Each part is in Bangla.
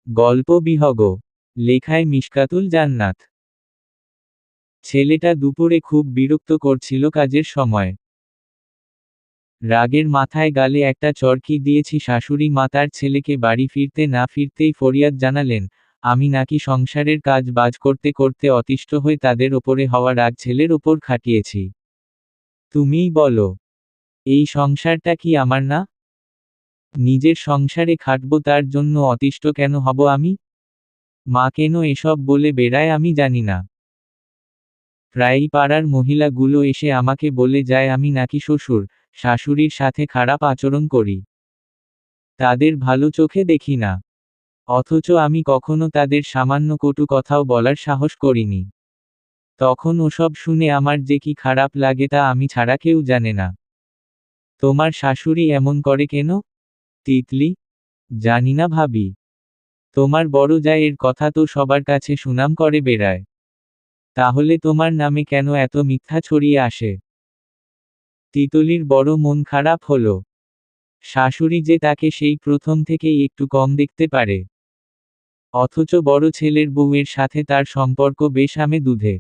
গল্প বিহগ। লেখায় মিশকাতুল জান্নাত। ছেলেটা দুপুরে খুব বিরক্ত করছিল কাজের সময়। রাগের মাথায় গালে একটা চড়কি দিয়েছি। শাশুড়ি মা তার ছেলেকে বাড়ি ফিরতে না ফিরতেই ফরিয়াদ জানালেন, আমি নাকি সংসারের কাজ বাজ করতে করতে অতিষ্ঠ হয়ে তাদের ওপরে হওয়া রাগ ছেলের ওপর খাটিয়েছি। তুমিই বলো, এই সংসারটা কি আমার না? নিজের সংসারে খাটবো, তার জন্য অতিষ্ঠ কেন হব আমি? মা কেন এসব বলে বেড়ায় আমি জানি না। প্রায়ই পাড়ার মহিলাগুলো এসে আমাকে বলে যায় আমি নাকি শ্বশুর শাশুড়ির সাথে খারাপ আচরণ করি, তাদের ভালো চোখে দেখি না। অথচ আমি কখনো তাদের সামান্য কটু কথাও বলার সাহস করিনি। তখন ওসব শুনে আমার যে কি খারাপ লাগে তা আমি ছাড়া কেউ জানে না। তোমার শাশুড়ি এমন করে কেন? তিতলি, জানি না ভাবি। তোমার বড় জায়ের কথা তো সবার কাছে সুনাম করে বেড়ায়। তাহলে তোমার নামে কেন এত মিথ্যা ছড়িয়ে আসে? তিতলির বড় মন খারাপ হলো। শাশুড়ি যে তাকে সেই প্রথম থেকেই একটু কম দেখতে পারে। অথচ বড় ছেলের বউয়ের সাথে তার সম্পর্ক বেশ আমে দুধে।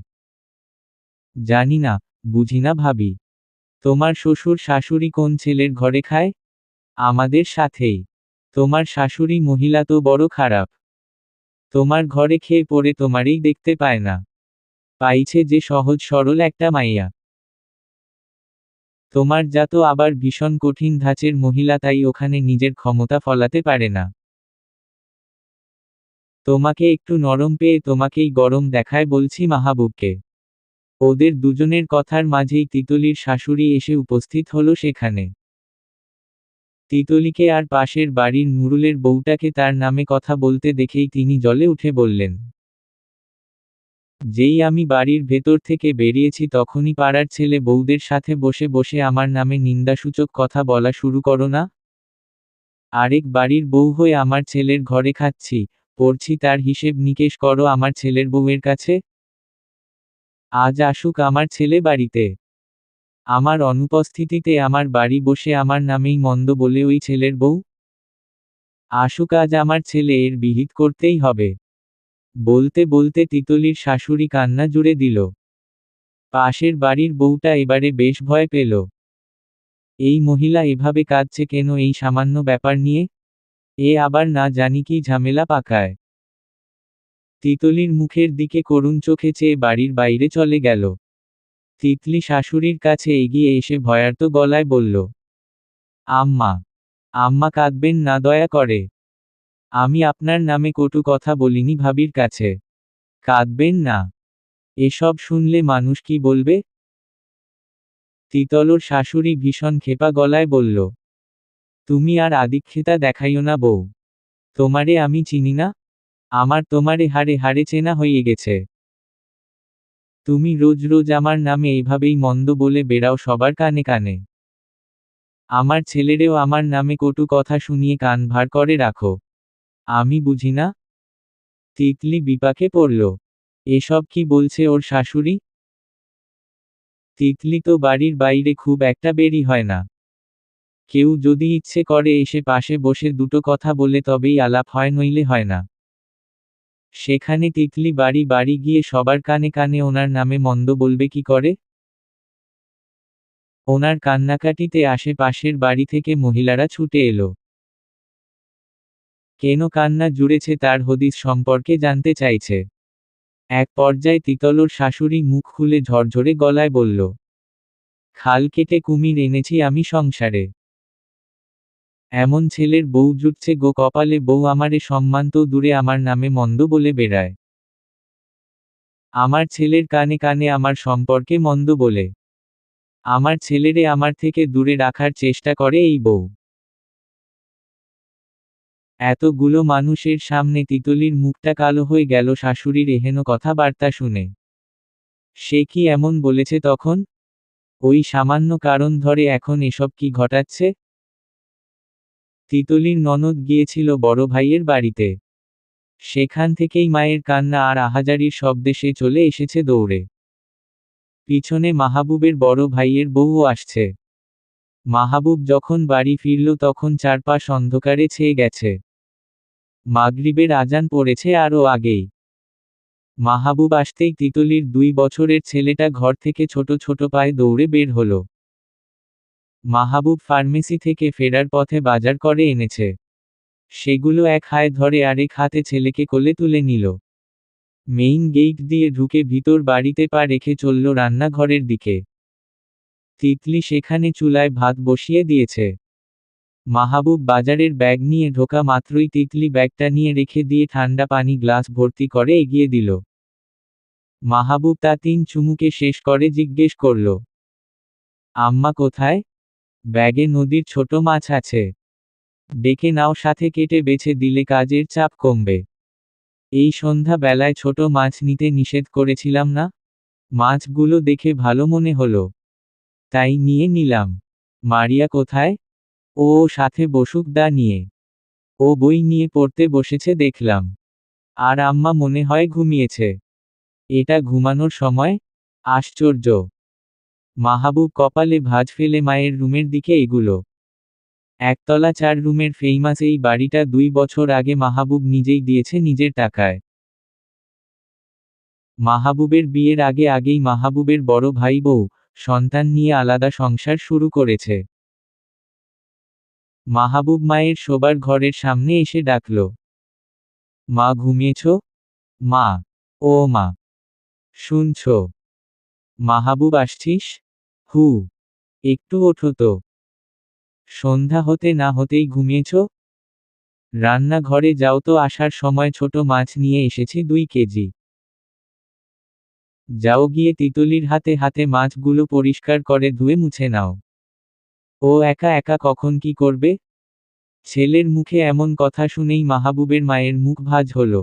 জানি না, বুঝি না ভাবি। তোমার শ্বশুর শাশুড়ি কোন ছেলের ঘরে খায়? আমাদের সাথেই। তোমার শাশুড়ি মহিলা তো বড় খারাপ। তোমার ঘরে খেয়ে পড়ে তোমারই দেখতে পায় না। পাইছে যে সহজ সরল একটা মাইয়া। তোমার যা তো আবার ভীষণ কঠিন ধাঁচের মহিলা, তাই ওখানে নিজের ক্ষমতা ফলাতে পারে না। তোমাকে একটু নরম পেয়ে তোমাকেই গরম দেখায় বলছি মাহবুবকে। ওদের দুজনের কথার মাঝেই তিতলির শাশুড়ি এসে উপস্থিত হলো সেখানে। তিতলিকে আর পাশের বাড়ির নুরুলের বউটাকে তার নামে কথা বলতে দেখেই তিনি জ্বলে উঠে বললেন, যেই আমি বাড়ির ভেতর থেকে বেরিয়েছি তখনই পাড়ার ছেলে বউদের সাথে বসে বসে আমার নামে নিন্দাসূচক কথা বলা শুরু করো না? আরেক বাড়ির বউ হয়ে আমার ছেলের ঘরে খাচ্ছি, পড়ছি, তার হিসেব নিকেশ করো আমার ছেলের বউয়ের কাছে। আজ আসুক আমার ছেলে বাড়িতে। আমার অনুপস্থিতিতে আমার বাড়ি বসে আমার নামেই মন্দ বলে ওই ছেলের বউ। আসুক আজ আমার ছেলে, এর বিহিত করতেই হবে। বলতে বলতে তিতলির শাশুড়ি কান্না জুড়ে দিল। পাশের বাড়ির বউটা এবারে বেশ ভয় পেল। এই মহিলা এভাবে কাঁদছে কেন এই সামান্য ব্যাপার নিয়ে? এ আবার না জানি কি ঝামেলা পাকায়। তিতলির মুখের দিকে করুণ চোখে চেয়ে বাড়ির বাইরে চলে গেল। তিতলি শাশুড়ির কাছে এগিয়ে এসে ভয়ার্ত গলায় বলল, আম্মা, আম্মা কাঁদবেন না দয়া করে। আমি আপনার নামে কটু কথা বলিনি ভাবির কাছে। কাঁদবেন না। এসব শুনলে মানুষ কি বলবে? তিতলর শাশুড়ি ভীষণ ক্ষেপা গলায় বলল, তুমি আর আদিক্ষেতা দেখাইও না বউ। তোমারে আমি চিনি না? আমার তোমারে হাড়ে হাড়ে চেনা হয়ে গেছে। তুমি রোজ রোজ আমার নামে এইভাবেই মন্দ বলে বেড়াও সবার কানে কানে। আমার ছেলেরেও আমার নামে কটু কথা শুনিয়ে কান ভার করে রাখো। আমি বুঝি না? তিতলি বিপাকে পড়ল। এসব কি বলছে ওর শাশুড়ি? তিতলি তো বাড়ির বাইরে খুব একটা বেরি হয় না। কেউ যদি ইচ্ছে করে এসে পাশে বসে দুটো কথা বলে তবেই আলাপ হয়, নইলে হয় না। সেখানে তিতলি বাড়ি বাড়ি গিয়ে সবার কানে কানে ওনার নামে মন্দ বলবে কি করে? ওনার কান্নাকাটিতে আশেপাশের বাড়ি থেকে মহিলারা ছুটে এলো। কেন কান্না জুড়েছে তার হদিস সম্পর্কে জানতে চাইছে। এক পর্যায়ে তিতলর শাশুড়ি মুখ খুলে ঝরঝরে গলায় বলল, খাল কেটে কুমির এনেছি আমি সংসারে। এমন ছেলের বউ জুটছে গো কপালে, বউ আমারে সম্মান তো দূরে আমার নামে মন্দ বলে বেড়ায়। আমার ছেলের কানে কানে আমার সম্পর্কে মন্দ বলে আমার ছেলেরে আমার থেকে দূরে রাখার চেষ্টা করে এই বউ। এতগুলো মানুষের সামনে তিতলির মুখটা কালো হয়ে গেল শাশুড়ির এহেন কথাবার্তা শুনে। সে কি এমন বলেছে তখন? ওই সামান্য কারণ ধরে এখন এসব কি ঘটাচ্ছে? তিতলির ননদ গিয়েছিল বড় ভাইয়ের বাড়িতে। সেখান থেকেই মায়ের কান্না আর আহাজারির শব্দে সে চলে এসেছে দৌড়ে। পিছনে মাহবুবের বড় ভাইয়ের বউও আসছে। মাহবুব যখন বাড়ি ফিরল তখন চারপাশ অন্ধকারে ছেয়ে গেছে। মাগরিবের আজান পড়েছে আরও আগেই। মাহবুব আসতেই তিতলির 2 বছরের ছেলেটা ঘর থেকে ছোট ছোট পায়ে দৌড়ে বের হলো। মাহবুব ফার্মেসি থেকে ফেরার পথে বাজার করে এনেছে। সেগুলো এক হায় ধরে আরেক হাতে ছেলেকে কোলে তুলে নিল। মেইন গেট দিয়ে ঢুকে ভিতর বাড়িতে পা রেখে চলল রান্নাঘরের দিকে। তিতলি সেখানে চুলায় ভাত বসিয়ে দিয়েছে। মাহবুব বাজারের ব্যাগ নিয়ে ঢোকা মাত্রই তিতলি ব্যাগটা নিয়ে রেখে দিয়ে ঠান্ডা পানি গ্লাস ভর্তি করে এগিয়ে দিল। মাহবুব তা 3 চুমুকে শেষ করে জিজ্ঞেস করল, আম্মা কোথায়? ব্যাগে নদীর ছোট মাছ আছে, ডেকে নাও, সাথে কেটে বেছে দিলে কাজের চাপ কমবে। এই সন্ধ্যা বেলায় ছোট মাছ নিতে নিষেধ করেছিলাম না? মাছগুলো দেখে ভালো মনে হলো, তাই নিয়ে নিলাম। মারিয়া কোথায়? ও সাথে বসুক দা নিয়ে। ও বই নিয়ে পড়তে বসেছে দেখলাম। আর আম্মা মনে হয় ঘুমিয়েছে। এটা ঘুমানোর সময়? আশ্চর্য। মাহবুব কপালে ভাঁজ ফেলে মায়ের রুমের দিকে এগুলো। একতলা 4 রুমের ফেইমাস এই বাড়িটা 2 বছর আগে মাহবুব নিজেই দিয়েছে নিজের টাকায়। মাহবুবের বিয়ের আগেই মাহবুবের বড় ভাই বউ, সন্তান নিয়ে আলাদা সংসার শুরু করেছে। মাহবুব মায়ের শোবার ঘরের সামনে এসে ডাকল, মা ঘুমিয়েছ? মা। ও মা, শুনছ? মাহবুব আসছিস? হু, একটু ওঠো তো। সন্ধ্যা হতে না হতেই ঘুমিয়েছ? রান্নাঘরে যাও তো, আসার সময় ছোট মাছ নিয়ে এসেছি 2 কেজি। যাও গিয়ে তিতলির হাতে হাতে মাছগুলো পরিষ্কার করে ধুয়ে মুছে নাও। ও একা একা কখন কি করবে? ছেলের মুখে এমন কথা শুনেই মাহবুবের মায়ের মুখ ভাঁজ হলো।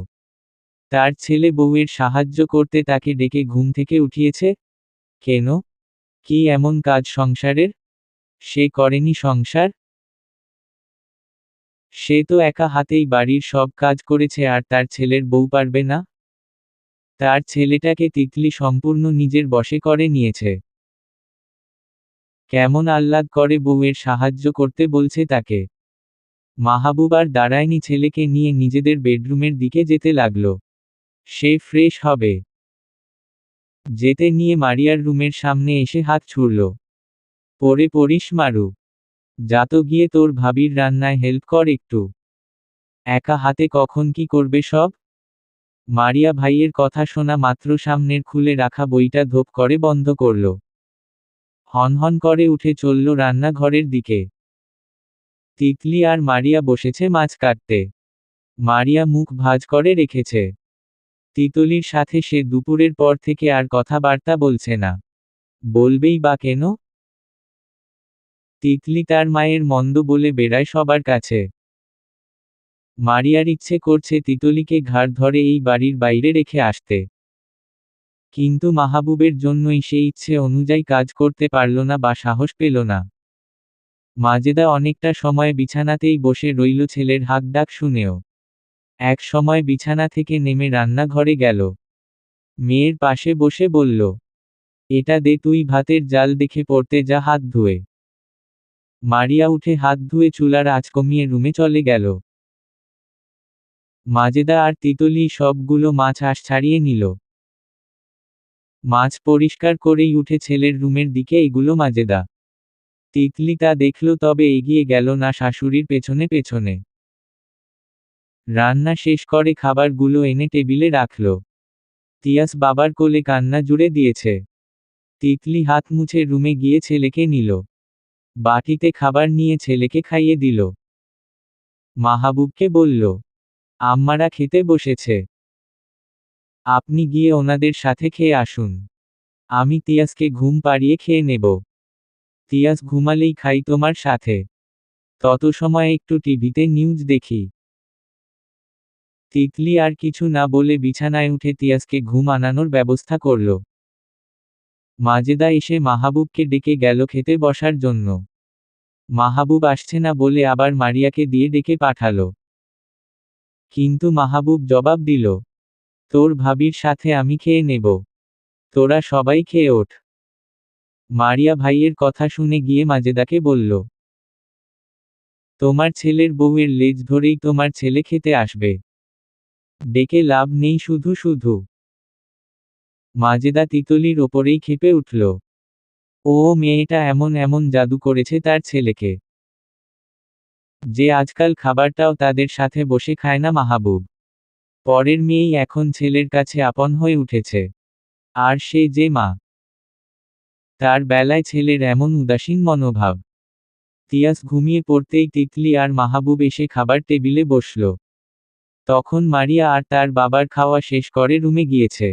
তার ছেলে বউয়ের সাহায্য করতে তাকে ডেকে ঘুম থেকে উঠিয়েছে? কেন? কি এমন কাজ সংসারের? সে করেনি সংসার? সে তো একা হাতেই বাড়ির সব কাজ করেছে, আর তার ছেলের বউ পারবে না? তার ছেলেটাকে তিতলি সম্পূর্ণ নিজের বশে করে নিয়েছে। কেমন আহ্লাদ করে বউয়ের সাহায্য করতে বলছে তাকে। মাহবুব আর দাঁড়ায়নি, ছেলেকে নিয়ে নিজেদের বেডরুমের দিকে যেতে লাগলো। সে ফ্রেশ হবে। যেতে নিয়ে মারিয়ার রুমের সামনে এসে হাত ছুড়ল। পড়ে পড়িস মারু। যা তো গিয়ে তোর ভাবির রান্নায় হেল্প কর একটু। একা হাতে কখন কি করবে সব? মারিয়া ভাইয়ের কথা শোনা মাত্র সামনের খুলে রাখা বইটা ধপ করে বন্ধ করল। হনহন করে উঠে চলল রান্নাঘরের দিকে। তিতলি আর মারিয়া বসেছে মাছ কাটতে। মারিয়া মুখ ভাঁজ করে রেখেছে। তিতলির সাথে সে দুপুরের পর থেকে আর কথাবার্তা বলছে না। বলবেই বা কেন? তিতলি তার মায়ের মন্দ বলে বেড়ায় সবার কাছে। মারিয়ার ইচ্ছে করছে তিতলিকে ঘাড় ধরে এই বাড়ির বাইরে রেখে আসতে। কিন্তু মাহবুবের জন্যই সে ইচ্ছে অনুযায়ী কাজ করতে পারল না বা সাহস পেল না। মাজেদা অনেকটা সময় বিছানাতেই বসে রইল ছেলের হাঁকডাক শুনেও। এক সময় বিছানা থেকে নেমে রান্নাঘরে গেল। মেয়ের পাশে বসে বলল, এটা দে তুই, ভাতের জাল দেখে পড়তে যা, হাত ধুয়ে। মারিয়া উঠে হাত ধুয়ে চুলার আঁচ কমিয়ে রুমে চলে গেল। মাজেদা আর তিতলি সবগুলো মাছ আঁশ ছাড়িয়ে নিল। মাছ পরিষ্কার করেই উঠে ছেলের রুমের দিকে এগুলো মাজেদা। তিতলি তা দেখল, তবে এগিয়ে গেল না শাশুড়ির পেছনে পেছনে। রান্না শেষ করে খাবারগুলো এনে টেবিলে রাখল। তিয়াস বাবার কোলে কান্না জুড়ে দিয়েছে। তিতলি হাত মুছে রুমে গিয়ে ছেলেকে নিল। বাটিতে খাবার নিয়ে ছেলেকে খাইয়ে দিল। মাহবুবকে বলল, আম্মারা খেতে বসেছে, আপনি গিয়ে ওনাদের সাথে খেয়ে আসুন। আমি তিয়াসকে ঘুম পাড়িয়ে খেয়ে নেব। তিয়াস ঘুমালেই খাই তোমার সাথে। তত সময় একটু টিভিতে নিউজ দেখি। তিতলি আর কিছু না বলে বিছানায় উঠে তিয়াসকে ঘুম আনানোর ব্যবস্থা করল। মাজেদা এসে মাহবুবকে ডেকে গেল খেতে বসার জন্য। মাহবুব আসছে না বলে আবার মারিয়াকে দিয়ে ডেকে পাঠালো। কিন্তু মাহবুব জবাব দিল, তোর ভাবির সাথে আমি খেয়ে নেব। তোরা সবাই খেয়ে ওঠ। মারিয়া ভাইয়ের কথা শুনে গিয়ে মাজেদাকে বলল, তোমার ছেলের বউয়ের লেজ ধরেই তোমার ছেলে খেতে আসবে। ডেকে লাভ নেই শুধু শুধু। মাজেদা তিতলির ওপরেই ক্ষেপে উঠল। ও মেয়েটা এমন এমন জাদু করেছে তার ছেলেকে, যে আজকাল খাবারটাও তাদের সাথে বসে খায় না মাহবুব। পরের মেয়েই এখন ছেলের কাছে আপন হয়ে উঠেছে। আর সে যে মা, তার বেলায় ছেলের এমন উদাসীন মনোভাব। তিয়াস ঘুমিয়ে পড়তেই তিতলি আর মাহবুব এসে খাবার টেবিলে বসল। তখন মারিয়া আর তার বাবার খাওয়া শেষ করে রুমে গিয়েছে।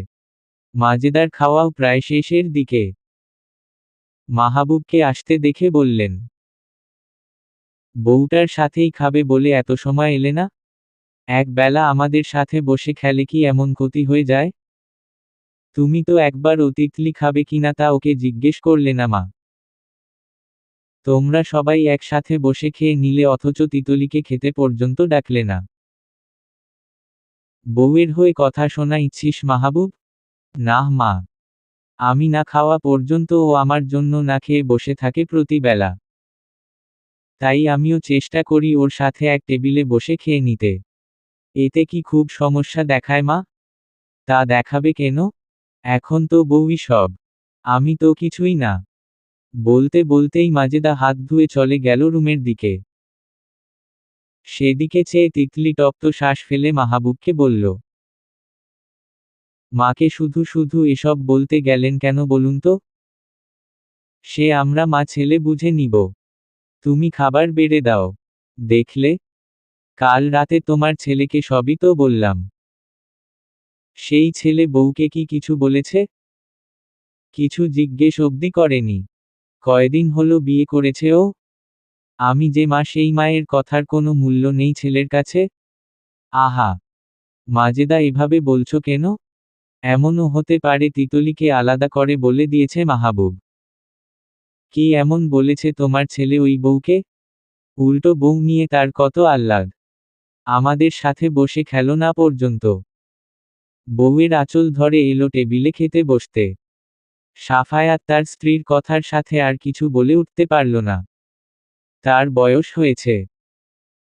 মাজেদার খাওয়াও প্রায় শেষের দিকে। মাহবুবকে আসতে দেখে বললেন, বউটার সাথেই খাবে বলে এত সময় এলে না? এক বেলা আমাদের সাথে বসে খেলে কি এমন ক্ষতি হয়ে যায়? তুমি তো একবার ও তিতলি খাবে কিনা তা ওকে জিজ্ঞেস করলে না মা। তোমরা সবাই একসাথে বসে খেয়ে নিলে অথচ তিতলিকে খেতে পর্যন্ত ডাকলে না। বউয়ের হয়ে কথা শোনা ইচ্ছিস মাহবুব? না মা, আমি না খাওয়া পর্যন্ত ও আমার জন্য না খেয়ে বসে থাকে প্রতি বেলা। তাই আমিও চেষ্টা করি ওর সাথে এক টেবিলে বসে খেয়ে নিতে। এতে কি খুব সমস্যা দেখায় মা? তা দেখাবে কেন? এখন তো বউই সব, আমি তো কিছুই না। বলতে বলতেই মাজেদা হাত ধুয়ে চলে গেল রুমের দিকে। সেদিকে চেয়ে তিতলি তপ্ত শ্বাস ফেলে মাহবুবকে বলল, মাকে শুধু শুধু এসব বলতে গেলেন কেন বলুন তো? সে আমরা মা ছেলে বুঝে নিব। তুমি খাবার বেড়ে দাও। দেখলে, কাল রাতে তোমার ছেলেকে সবই তো বললাম। সেই ছেলে বউকে কি কিছু বলেছে? কিছু জিজ্ঞেস অবধি করেনি। কয়দিন হলো বিয়ে করেছে ও? আমি যে মা সেই মায়ের কথার কোনো মূল্য নেই ছেলের কাছে? আহা, মাজেদা এভাবে বলছো কেন? এমনও হতে পারে তিতলিকে আলাদা করে বলে দিয়েছে মাহবুব। কি এমন বলেছে তোমার ছেলে ওই বউকে? উল্টো বউ নিয়ে তার কত আহ্লাদ। আমাদের সাথে বসে খেলো না পর্যন্ত। বউয়ের আঁচল ধরে এলো টেবিলে খেতে বসতে। সাফায়াত তার স্ত্রীর কথার সাথে আর কিছু বলে উঠতে পারল না। তার বয়স হয়েছে,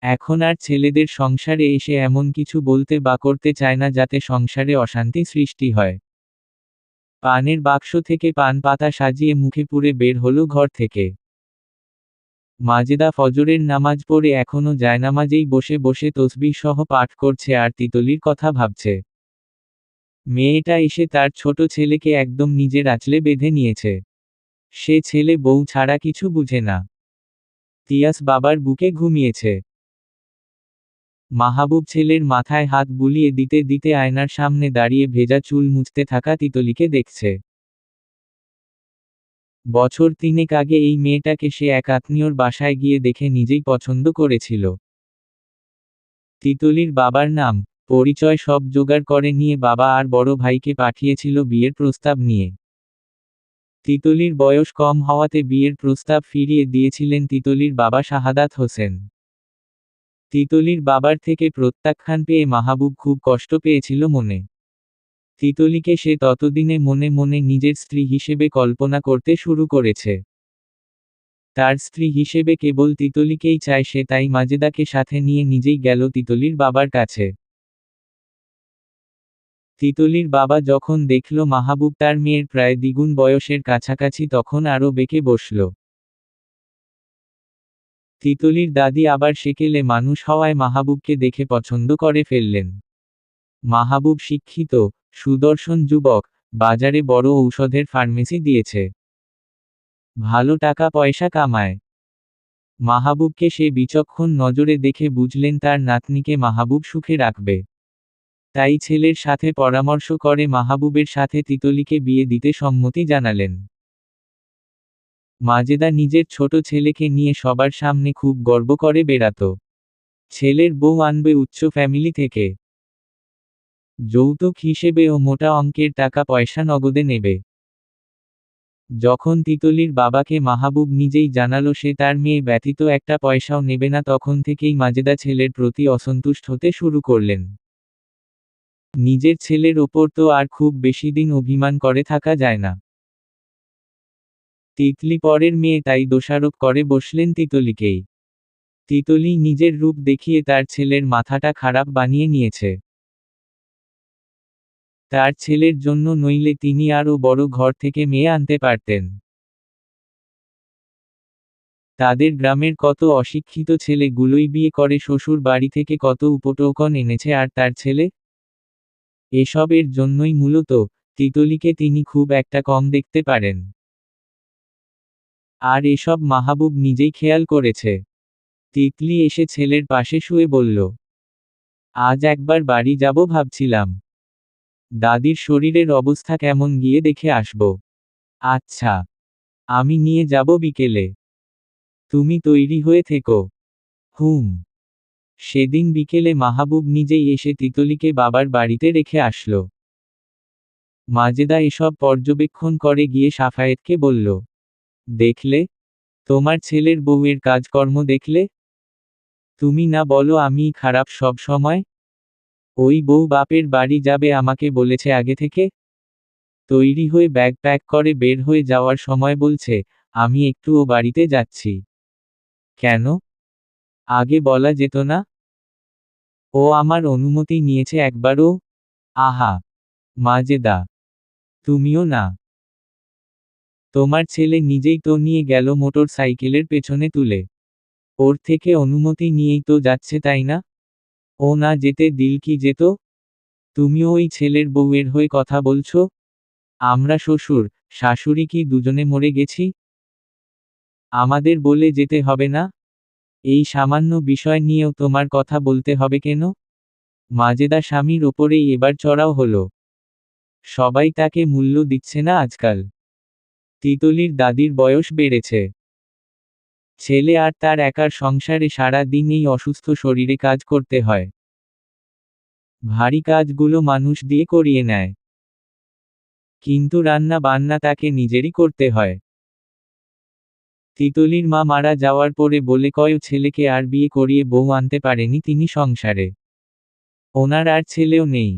এখন আর ছেলেদের সংসারে এসে এমন কিছু বলতে বা করতে চায় না যাতে সংসারে অশান্তি সৃষ্টি হয়। পানের বাক্স থেকে পান পাতা সাজিয়ে মুখে পুরে বের হলো ঘর থেকে। মাজেদা ফজরের নামাজ পড়ে এখনো জায়নামাজেই বসে বসে তসবিহ সহ পাঠ করছে আর তিতলির কথা ভাবছে। মেয়েটা এসে তার ছোট ছেলেকে একদম নিজের আঁচলে বেঁধে নিয়েছে। সে ছেলে বউ ছাড়া কিছু বুঝে না। তিয়াস বাবার বুকে ঘুমিয়েছে। মাহবুব ছেলের মাথায় হাত বুলিয়ে দিতে দিতে আয়নার সামনে দাঁড়িয়ে ভেজা চুল মুছতে থাকা তিতলিকে দেখছে। বছর 3 আগে এই মেয়েটাকে সে এক আত্মীয়র বাসায় গিয়ে দেখে নিজেই পছন্দ করেছিল। তিতলির বাবার নাম, পরিচয় সব জোগাড় করে নিয়ে বাবা আর বড় ভাইকে পাঠিয়েছিল বিয়ের প্রস্তাব নিয়ে। তিতলির বয়স কম হওয়াতে বিয়ের প্রস্তাব ফিরিয়ে দিয়েছিলেন তিতলির বাবা শাহাদাত হোসেন। তিতলির বাবার থেকে প্রত্যাখ্যান পেয়ে মাহবুব খুব কষ্ট পেয়েছিল মনে। তিতলিকে সে ততদিনে মনে মনে নিজের স্ত্রী হিসেবে কল্পনা করতে শুরু করেছে। তার স্ত্রী হিসেবে কেবল তিতলিকেই চায় সে, তাই মাজেদাকে সাথে নিয়ে নিজেই গেল তিতলির বাবার কাছে। তিতলির বাবা যখন দেখল মাহবুব তার মেয়ের প্রায় দ্বিগুণ বয়সের কাছাকাছি তখন আরও বেঁকে বসল। তিতলির দাদি আবার সেকেলে মানুষ হওয়ায় মাহবুবকে দেখে পছন্দ করে ফেললেন। মাহবুব শিক্ষিত, সুদর্শন যুবক, বাজারে বড় ঔষধের ফার্মেসি দিয়েছে। ভালো টাকা পয়সা কামায়। মাহবুবকে সে বিচক্ষণ নজরে দেখে বুঝলেন তার নাতনিকে মাহবুব সুখে রাখবে। তাই ছেলের সাথে পরামর্শ করে মাহবুবের সাথে তিতলিকে বিয়ে দিতে সম্মতি জানালেন। মাজেদা নিজের ছোট ছেলেকে নিয়ে সবার সামনে খুব গর্ব করে বেড়াত। ছেলের বউ আনবে উচ্চ ফ্যামিলি থেকে। যৌতুক হিসেবেও মোটা অঙ্কের টাকা পয়সা নগদে নেবে। যখন তিতলির বাবাকে মাহবুব নিজেই জানালো সে তার মেয়ে ব্যতীত একটা পয়সাও নেবে না, তখন থেকেই মাজেদা ছেলের প্রতি অসন্তুষ্ট হতে শুরু করলেন। নিজের ছেলের ওপর তো আর খুব বেশি দিন অভিমান করে থাকা যায় না। তিতলি পরের মেয়ে তাই দোষারোপ করে বসলেন তিতলিকেই। তিতলি নিজের রূপ দেখিয়ে তার ছেলের মাথাটা খারাপ বানিয়ে নিয়েছে। তার ছেলের জন্য নইলে তিনি আরও বড় ঘর থেকে মেয়ে আনতে পারতেন। তাদের গ্রামের কত অশিক্ষিত ছেলেগুলোই বিয়ে করে শ্বশুর বাড়ি থেকে কত উপঢৌকন এনেছে, আর তার ছেলে? এসবের জন্যই মূলত তিতলিকে তিনি খুব একটা কম দেখতে পারেন। আর এসব মাহবুব নিজেই খেয়াল করেছে। তিতলি এসে ছেলের পাশে শুয়ে বলল, আজ একবার বাড়ি যাব ভাবছিলাম। দাদির শরীরের অবস্থা কেমন গিয়ে দেখে আসব। আচ্ছা, আমি নিয়ে যাব বিকেলে। তুমি তৈরি হয়ে থেকো। হুম। সেদিন বিকেলে মাহবুব নিজেই এসে তিতলিকে বাবার বাড়িতে রেখে আসলো। মাজেদা এসব পর্যবেক্ষণ করে গিয়ে সাফায়েতকে বলল, দেখলে, তোমার ছেলের বউয়ের কাজকর্ম দেখলে? তুমি না বলো আমিই খারাপ সব সময়? ওই বউ বাপের বাড়ি যাবে আমাকে বলেছে আগে থেকে। তৈরি হয়ে ব্যাগ প্যাক করে বের হয়ে যাওয়ার সময় বলছে, আমি একটু ও বাড়িতে যাচ্ছি। কেন? আগে বলা যেত না? ও আমার অনুমতি নিয়েছে একবারও? আহা, মাজেদা, তুমিও না। তোমার ছেলে নিজেই তো নিয়ে গেল মোটর সাইকেলের পেছনে তুলে। ওর থেকে অনুমতি নিয়েই তো যাচ্ছে, তাই না? ও না যেতে দিল কি যেত? তুমিও ওই ছেলের বউয়ের হয়ে কথা বলছো? আমরা শ্বশুর শাশুড়ি কি দুজনে মরে গেছি? আমাদের বলে যেতে হবে না? এই সামান্য বিষয় নিয়েও তোমার কথা বলতে হবে কেন? মাজেদা স্বামীর ওপরেই এবার চড়াও হলো। সবাই তাকে মূল্য দিচ্ছে না আজকাল। তিতলির দাদির বয়স বেড়েছে। ছেলে আর তার একার সংসারে সারা দিন এই অসুস্থ শরীরে কাজ করতে হয়। ভারী কাজগুলো মানুষ দিয়ে করিয়ে নেয়। কিন্তু রান্না বান্না তাকে নিজেরই করতে হয়। তিতলির মা মারা যাওয়ার পরে বলে কয় ছেলেকে আর বিয়ে করিয়ে বউ আনতে পারেনি তিনি সংসারে। ওনার আর ছেলেও নেই।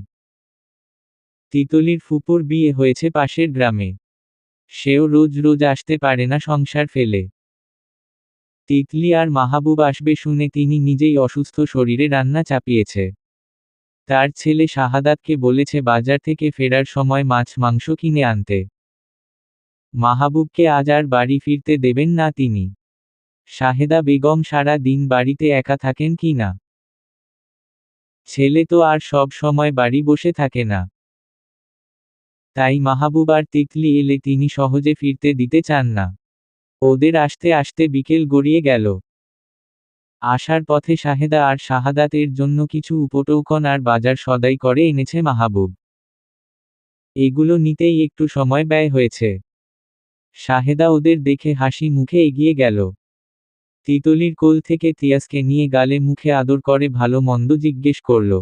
তিতলির ফুপুর বিয়ে হয়েছে পাশের গ্রামে। সেও রোজ রোজ আসতে পারে না সংসার ফেলে। তিতলি আর মাহবুব আসবে শুনে তিনি নিজেই অসুস্থ শরীরে রান্না চাপিয়েছে। তার ছেলে শাহাদাতকে বলেছে বাজার থেকে ফেরার সময় মাছ মাংস কিনে আনতে। মাহবুবকে আজ আর বাড়ি ফিরতে দেবেন না তিনি। শাহেদা বেগম সারা দিন বাড়িতে একা থাকেন কি না? ছেলে তো আর সব সময় বাড়ি বসে থাকে না। তাই মাহবুব আর তিতলি এলে তিনি সহজে ফিরতে দিতে চান না। ওদের আসতে আসতে বিকেল গড়িয়ে গেল। আসার পথে শাহেদা আর শাহাদাতের জন্য কিছু উপটৌকন আর বাজার সদাই করে এনেছে মাহবুব। এগুলো নিতেই একটু সময় ব্যয় হয়েছে। শাহেদা ওদের দেখে হাসি মুখে এগিয়ে গেল। তিতলির কোল থেকে তিয়াসকে নিয়ে গালে মুখে আদর করে ভালো মন্দ জিজ্ঞেস করল।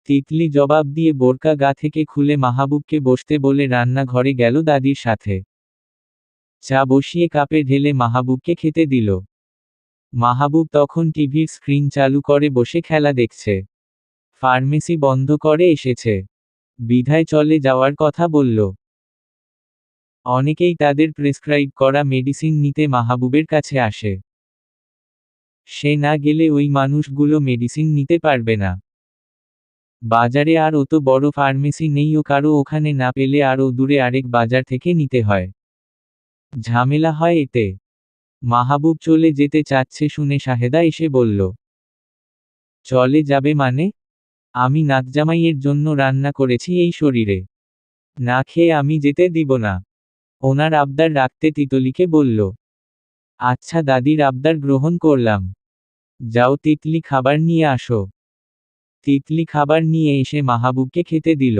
তিতলি জবাব দিয়ে বোরকা গা থেকে খুলে মাহবুবকে বসতে বলে রান্নাঘরে গেল দাদির সাথে। চা বসিয়ে কাপে ঢেলে মাহবুবকে খেতে দিল। মাহবুব তখন টিভির স্ক্রিন চালু করে বসে খেলা দেখছে। ফার্মেসি বন্ধ করে এসেছে বিধায় চলে যাওয়ার কথা বলল। অনেকেই তাদের প্রেসক্রাইব করা মেডিসিন নিতে মাহবুবের কাছে আসে। সে না গেলে ওই মানুষগুলো মেডিসিন নিতে পারবে না। বাজারে আর অত বড় ফার্মেসি নেই, ও কারো ওখানে না পেলে আরও দূরে আরেক বাজার থেকে নিতে হয়। ঝামেলা হয় এতে। মাহবুব চলে যেতে চাচ্ছে শুনে শাহেদা এসে বলল, চলে যাবে মানে? আমি নাতজামাইয়ের জন্য রান্না করেছি এই শরীরে। না খেয়ে আমি যেতে দিব না। ওনার আবদার রাখতে তিতলিকে বলল, আচ্ছা দাদির আবদার গ্রহণ করলাম। যাও তিতলি খাবার নিয়ে আসো। তিতলি খাবার নিয়ে এসে মাহবুবকে খেতে দিল।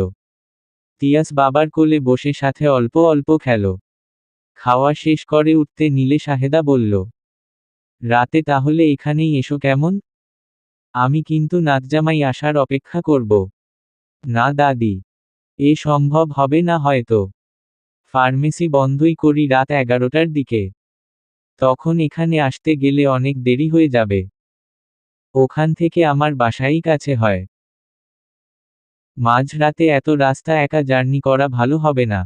তিয়াস বাবার কোলে বসে সাথে অল্প অল্প খেল। খাওয়া শেষ করে উঠতে নিলে শাহেদা বলল, রাতে তাহলে এখানেই এসো কেমন? আমি কিন্তু নাতজামাই আসার অপেক্ষা করব। না দাদি, এ সম্ভব হবে না হয়তো। ফার্মেসি বন্ধই করি রাত 11টার দিকে। তখন এখানে আসতে গেলে অনেক দেরি হয়ে যাবে। ওখান থেকে আমার বাসাই কাছে হয়। মাঝরাতে এত রাস্তা একা জার্নি করা ভালো হবে না।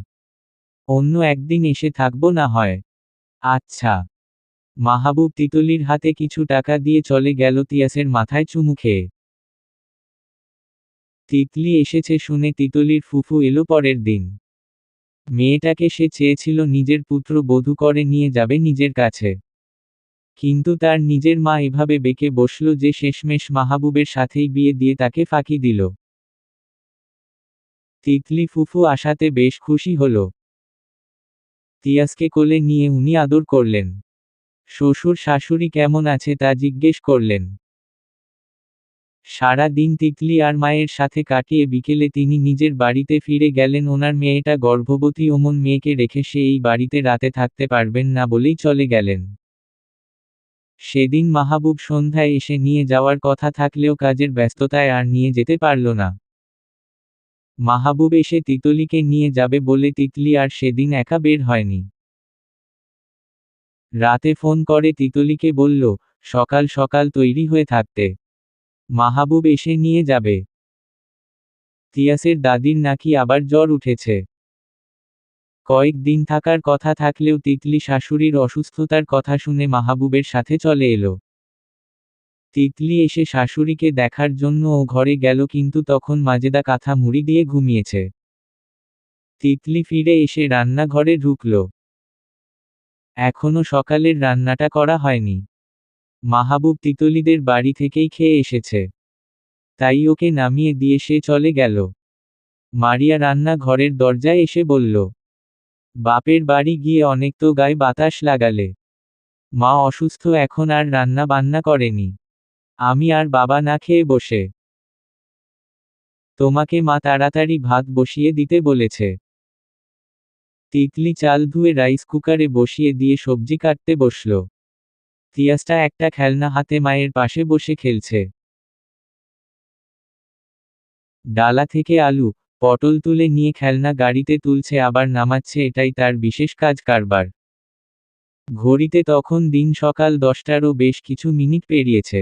অন্য একদিন এসে থাকবো না হয়। আচ্ছা। মাহবুব তিতলির হাতে কিছু টাকা দিয়ে চলে গেল তিয়াসের মাথায় চুমু খেয়ে। তিতলি এসেছে শুনে তিতলির ফুফু এলো পরের দিন। মেয়েটাকে সে চেয়েছিল নিজের পুত্রবধূ করে নিয়ে যাবে নিজের কাছে। কিন্তু তার নিজের মা এভাবে বেঁকে বসল যে শেষমেশ মাহবুবের সাথেই বিয়ে দিয়ে তাকে ফাঁকি দিল। তিতলি ফুফু আসাতে বেশ খুশি হল। তিয়াসকে কোলে নিয়ে উনি আদর করলেন। শ্বশুর শাশুড়ি কেমন আছে তা জিজ্ঞেস করলেন। সারা দিন তিতলি আর মায়ের সাথে কাটিয়ে বিকেলে তিনি নিজের বাড়িতে ফিরে গেলেন। ওনার মেয়েটা গর্ভবতী, অমন মেয়েকে রেখে সে এই বাড়িতে রাতে থাকতে পারবেন না বলেই চলে গেলেন। সেদিন মাহবুব সন্ধ্যায় এসে নিয়ে যাওয়ার কথা থাকলেও কাজের ব্যস্ততায় আর নিয়ে যেতে পারল না। মাহবুব এসে তিতলিকে নিয়ে যাবে বলে তিতলি আর সেদিন একা বের হয়নি। রাতে ফোন করে তিতলিকে বলল, সকাল সকাল তৈরি হয়ে থাকতে, মাহবুব এসে নিয়ে যাবে। তিয়াসের দাদির নাকি আবার জ্বর উঠেছে। কয়েকদিন থাকার কথা থাকলেও তিতলি শাশুড়ির অসুস্থতার কথা শুনে মাহবুবের সাথে চলে এলো। তিতলি এসে শাশুড়িকে দেখার জন্য ও ঘরে গেল, কিন্তু তখন মাজেদা কাঁথা মুড়ি দিয়ে ঘুমিয়েছে। তিতলি ফিরে এসে রান্নাঘরে ঢুকল। এখনো সকালের রান্নাটা করা হয়নি। মাহবুব তিতলিদের বাড়ি থেকেই খেয়ে এসেছে, তাই ওকে নামিয়ে দিয়ে সে চলে গেল। মারিয়া রান্না ঘরের দরজায় এসে বলল, বাপের বাড়ি গিয়ে অনেক তো গায়ে বাতাস লাগালে, মা অসুস্থ এখন আর রান্না বান্না করেনি, আমি আর বাবা না খেয়ে বসে, তোমাকে মা তাড়াতাড়ি ভাত বসিয়ে দিতে বলেছে। তিতলি চাল ধুয়ে রাইস কুকারে বসিয়ে দিয়ে সবজি কাটতে বসল। তিয়াসটা একটা খেলনা হাতে মায়ের পাশে বসে খেলছে। ডালা থেকে আলু, পটল তুলে নিয়ে খেলনা গাড়িতে তুলছে আবার নামাচ্ছে, এটাই তার বিশেষ কাজ কারবার। ঘড়িতে তখন দিন সকাল 10টারও বেশ কিছু মিনিট পেরিয়েছে।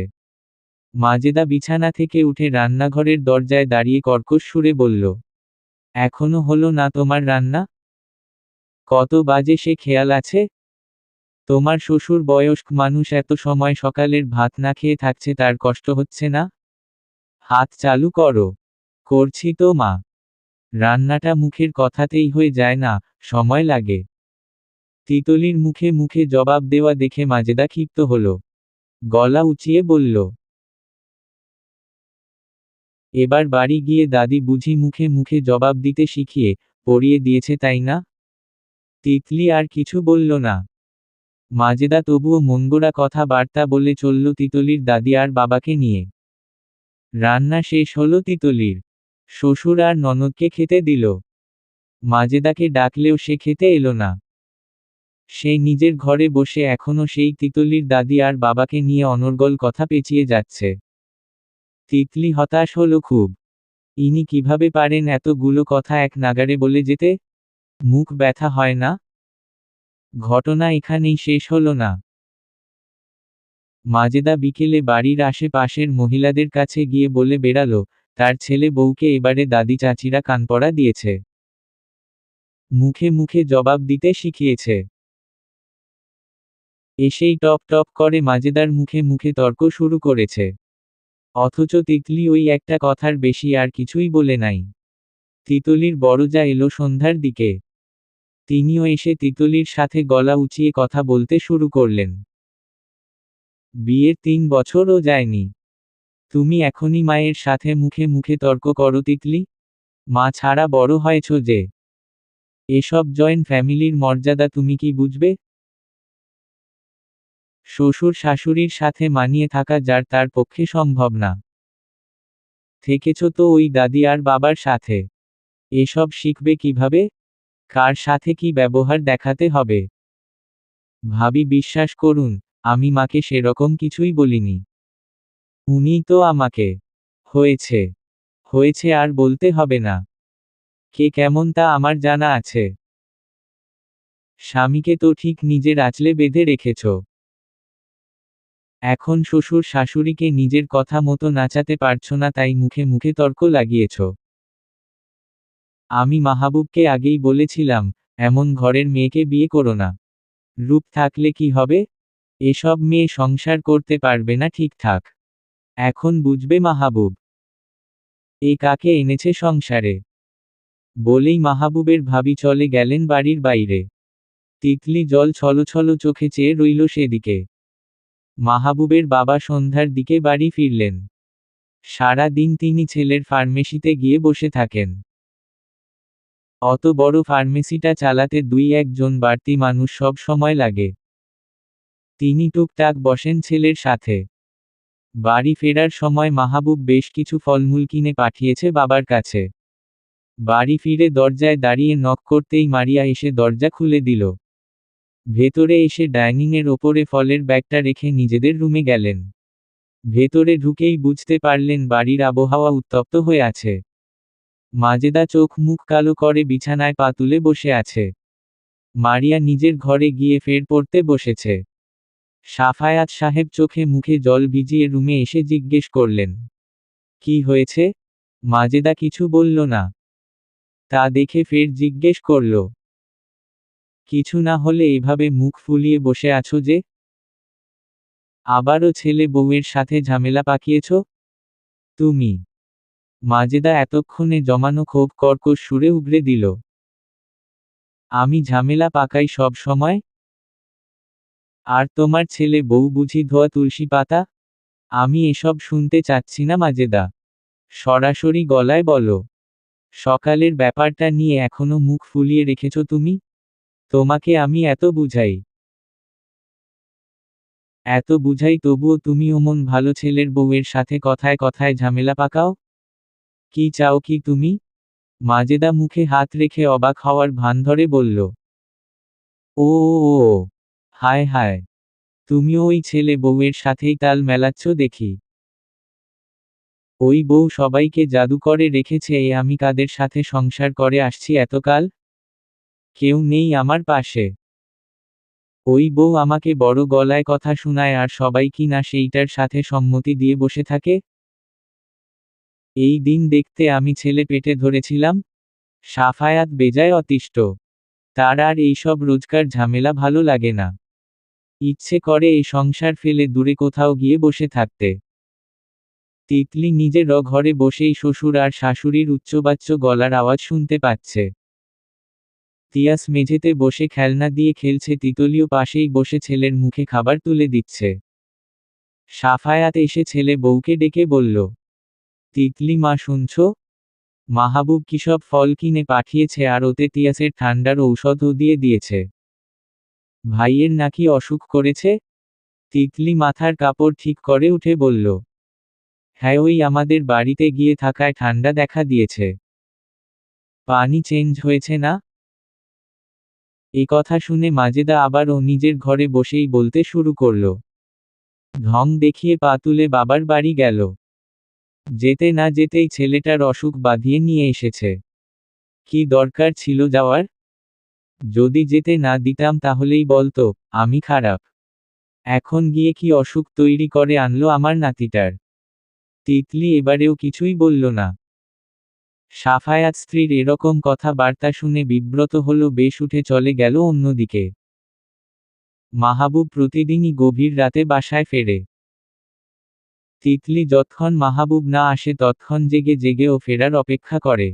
মাজেদা বিছানা থেকে উঠে রান্নাঘরের দরজায় দাঁড়িয়ে কর্কশ সুরে বলল, এখনো হলো না তোমার রান্না? কত বাজে সে খেয়াল আছে? তোমার শ্বশুর বয়স্ক মানুষ, এত সময় সকালের ভাত না খেয়ে থাকছে, তার কষ্ট হচ্ছে না? হাত চালু করো। করছি তো মা। রান্নাটা মুখের কথাতেই হয়ে যায় না, সময় লাগে। তিতলির মুখে মুখে জবাব দেওয়া দেখে মাজেদা ক্ষিপ্ত হল। গলা উঁচিয়ে বলল, এবার বাড়ি গিয়ে দাদি বুঝি মুখে মুখে জবাব দিতে শিখিয়ে পড়িয়ে দিয়েছে তাই না? তিতলি আর কিছু বলল না। মাজেদা তবুও মনগড়া কথা বার্তা বলে চলল তিতলির দাদি আর বাবাকে নিয়ে। রান্না শেষ হলো তিতলির। শ্বশুর আর ননদকে খেতে দিল। মাজেদাকে ডাকলেও সে খেতে এলো না। সে নিজের ঘরে বসে এখনো সেই তিতলির দাদি আর বাবাকে নিয়ে অনর্গল কথা পেঁচিয়ে যাচ্ছে। তিতলি হতাশ হলো খুব। ইনি কিভাবে পারেন এতগুলো কথা এক নাগাড়ে বলে যেতে? মুখ ব্যথা হয় না? ঘটনা এখানেই শেষ হলো না। মাজেদা বিকেলে বাড়ির আশেপাশের মহিলাদের কাছে গিয়ে বলে বেড়ালো, তার ছেলে বউকে এবারে দাদি চাচিরা কানপড়া দিয়েছে, মুখে মুখে জবাব দিতে শিখিয়েছে। এসেই টপ টপ করে মাজেদার মুখে মুখে তর্ক শুরু করেছে। অথচ তিতলি ওই একটা কথার বেশি আর কিছুই বলে নাই। তিতলির বড়জা এলো সন্ধ্যার দিকে। তিনিও এসে তিতলির সাথে গলা উঁচিয়ে কথা বলতে শুরু করলেন। বিয়ের 3 বছরও যায়নি, তুমি এখনই মায়ের সাথে মুখে মুখে তর্ক করো তিতলি? মা ছাড়া বড় হয়েছ যে, এসব জয়েন্ট ফ্যামিলির মর্যাদা তুমি কি বুঝবে? শ্বশুর শাশুড়ির সাথে মানিয়ে থাকা যার তার পক্ষে সম্ভব না, থেকেছ তো ওই দাদি আর বাবার সাথে, এসব শিখবে কিভাবে? কার সাথে কি ব্যবহার দেখাতে হবে? ভাবি বিশ্বাস করুন, আমি মাকে সেরকম কিছুই বলিনি। উনিই তো আমাকে। হয়েছে, হয়েছে আর বলতে হবে না। কে কেমন তা আমার জানা আছে। স্বামীকে তো ঠিক নিজের আঁচলে বেঁধে রেখেছ, এখন শ্বশুর শাশুড়িকে নিজের কথা মতো নাচাতে পারছো না, তাই মুখে মুখে তর্ক লাগিয়েছ। আমি মাহবুবকে আগেই বলেছিলাম, এমন ঘরের মেয়েকে বিয়ে করো না। রূপ থাকলে কি হবে? এসব মেয়ে সংসার করতে পারবে না ঠিকঠাক। এখন বুঝবে মাহবুব। এ কাকে এনেছে সংসারে। বলেই মাহবুবের ভাবি চলে গেলেন বাড়ির বাইরে। তিতলি জল ছলছল চোখে চেয়ে রইল সেদিকে। মাহবুবের বাবা সন্ধ্যার দিকে বাড়ি ফিরলেন। সারা দিন তিনি ছেলের ফার্মেসিতে গিয়ে বসে থাকেন। অত বড় ফার্মেসিটা চালাতে 2-1 জন বাড়তি মানুষ সব সময় লাগে। তিনি টুকটাক বসেন ছেলের সাথে। বাড়ি ফেরার সময় মাহবুব বেশ কিছু ফলমূল কিনে পাঠিয়েছে বাবার কাছে। বাড়ি ফিরে দরজায় দাঁড়িয়ে নক করতেই মারিয়া এসে দরজা খুলে দিল। ভেতরে এসে ডাইনিংয়ের ওপরে ফলের ব্যাগটা রেখে নিজেদের রুমে গেলেন। ভেতরে ঢুকেই বুঝতে পারলেন বাড়ির আবহাওয়া উত্তপ্ত হয়ে আছে। মাজেদা চোখ মুখ কালো করে বিছানায় পা তুলে বসে আছে। মারিয়া নিজের ঘরে গিয়ে ফের পড়তে বসেছে। সাফায়াত সাহেব চোখে মুখে জল ভিজিয়ে রুমে এসে জিজ্ঞেস করলেন, কি হয়েছে? মাজেদা কিছু বলল না। তা দেখে ফের জিজ্ঞেস করল, কিছু না হলে এভাবে মুখ ফুলিয়ে বসে আছো যে? আবারও ছেলে বউয়ের সাথে ঝামেলা পাকিয়েছ তুমি? মাজেদা এতক্ষণে জমানো ক্ষোভ কর্কশ সুরে উগরে দিল। আমি ঝামেলা পাকাই সব সময়? আর তোমার ছেলে বউ বুঝি ধোয়া তুলসী পাতা? আমি এসব শুনতে চাচ্ছি না মাজেদা। সরাসরি গলায় বলো, সকালের ব্যাপারটা নিয়ে এখনো মুখ ফুলিয়ে রেখেছ তুমি? তোমাকে আমি এত বুঝাই তবুও তুমি অমন ভালো ছেলের বউয়ের সাথে কথায় কথায় ঝামেলা পাকাও? কি চাও কি তুমি? মাজেদা মুখে হাত রেখে অবাক হওয়ার ভান ধরে বলল, ও ও ও ও, হায় হায়, তুমিও ওই ছেলে বউয়ের সাথেই তাল মেলাচ্ছ দেখি। ওই বউ সবাইকে জাদু করে রেখেছে আমি কাদের সাথে সংসার করে আসছি এতকাল? কেউ নেই আমার পাশে। ওই বউ আমাকে বড় গলায় কথা শোনায় আর সবাই কি না সেইটার সাথে সম্মতি দিয়ে বসে থাকে? এই দিন দেখতে আমি ছেলে পেটে ধরেছিলাম। সাফায়াত বেজায় অতিষ্ঠ। তার আর এইসব রোজকার ঝামেলা ভালো লাগে না। ইচ্ছে করে এই সংসার ফেলে দূরে কোথাও গিয়ে বসে থাকতে। তিতলি নিজের ঘরে বসেই শ্বশুর আর শাশুড়ির উচ্চবাচ্য গলার আওয়াজ শুনতে পাচ্ছে। তিয়াস মেঝেতে বসে খেলনা দিয়ে খেলছে, তিতলিও পাশেই বসে ছেলের মুখে খাবার তুলে দিচ্ছে। সাফায়াত এসে ছেলে বউকে ডেকে বলল, তিতলি মা শুনছ? মাহবুব কিসব ফল কিনে পাঠিয়েছে আর ওতে তিয়াসের ঠান্ডার ঔষধও দিয়ে দিয়েছে। ভাইয়ের নাকি অসুখ করেছে? তিতলি মাথার কাপড় ঠিক করে উঠে বলল, হ্যাঁ ওই আমাদের বাড়িতে গিয়ে থাকায় ঠান্ডা দেখা দিয়েছে। পানি চেঞ্জ হয়েছে না? এ কথা শুনে মাজেদা আবারও নিজের ঘরে বসেই বলতে শুরু করল। ঢং দেখিয়ে পা তুলে বাবার বাড়ি গেল। যেতে না যেতেই ছেলেটার অসুখ বাঁধিয়ে নিয়ে এসেছে। কি দরকার ছিল যাওয়ার? যদি যেতে না দিতাম তাহলেই বলতো, আমি খারাপ। এখন গিয়ে কি অসুখ তৈরি করে আনলো আমার নাতিটার। তিতলি এবারেও কিছুই বলল না। সাফায়াত স্ত্রীর এরকম কথাবার্তা শুনে বিব্রত হলো, বেশ উঠে চলে গেল অন্যদিকে। মাহবুব প্রতিদিনই গভীর রাতে বাসায় ফেরে। তিতলি যতক্ষণ মাহবুব না আসে ততক্ষণ জেগে জেগে ও ফেরার অপেক্ষা করে।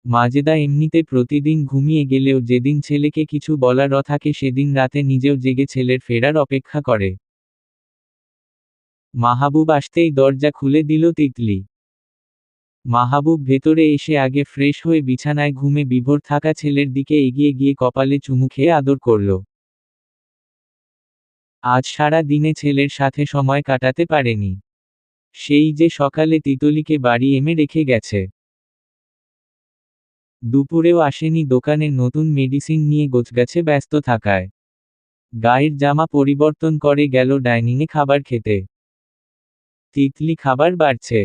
মাজেদা এমনিতে প্রতিদিন ঘুমিয়ে গেলেও যেদিন ছেলেকে কিছু বলার থাকে সেদিন রাতে নিজেও জেগে ছেলের ফেরার অপেক্ষা করে। মাহবুব আসতেই দরজা খুলে দিল তিতলি। মাহবুব ভেতরে এসে আগে ফ্রেশ হয়ে বিছানায় ঘুমে বিভোর থাকা ছেলের দিকে এগিয়ে গিয়ে কপালে চুমু খেয়ে আদর করল। আজ সারা দিনে ছেলের সাথে সময় কাটাতে পারেনি। সেই যে সকালে তিতলিকে বাড়ি এনে রেখে গেছে। দুপুরেও আসেনি, দোকানে নতুন মেডিসিন নিয়ে গোছগাছে ব্যস্ত থাকায় গায়ের জামা পরিবর্তন করে গেল ডাইনিংয়ে খাবার খেতে। তিতলি খাবার বাড়ছে।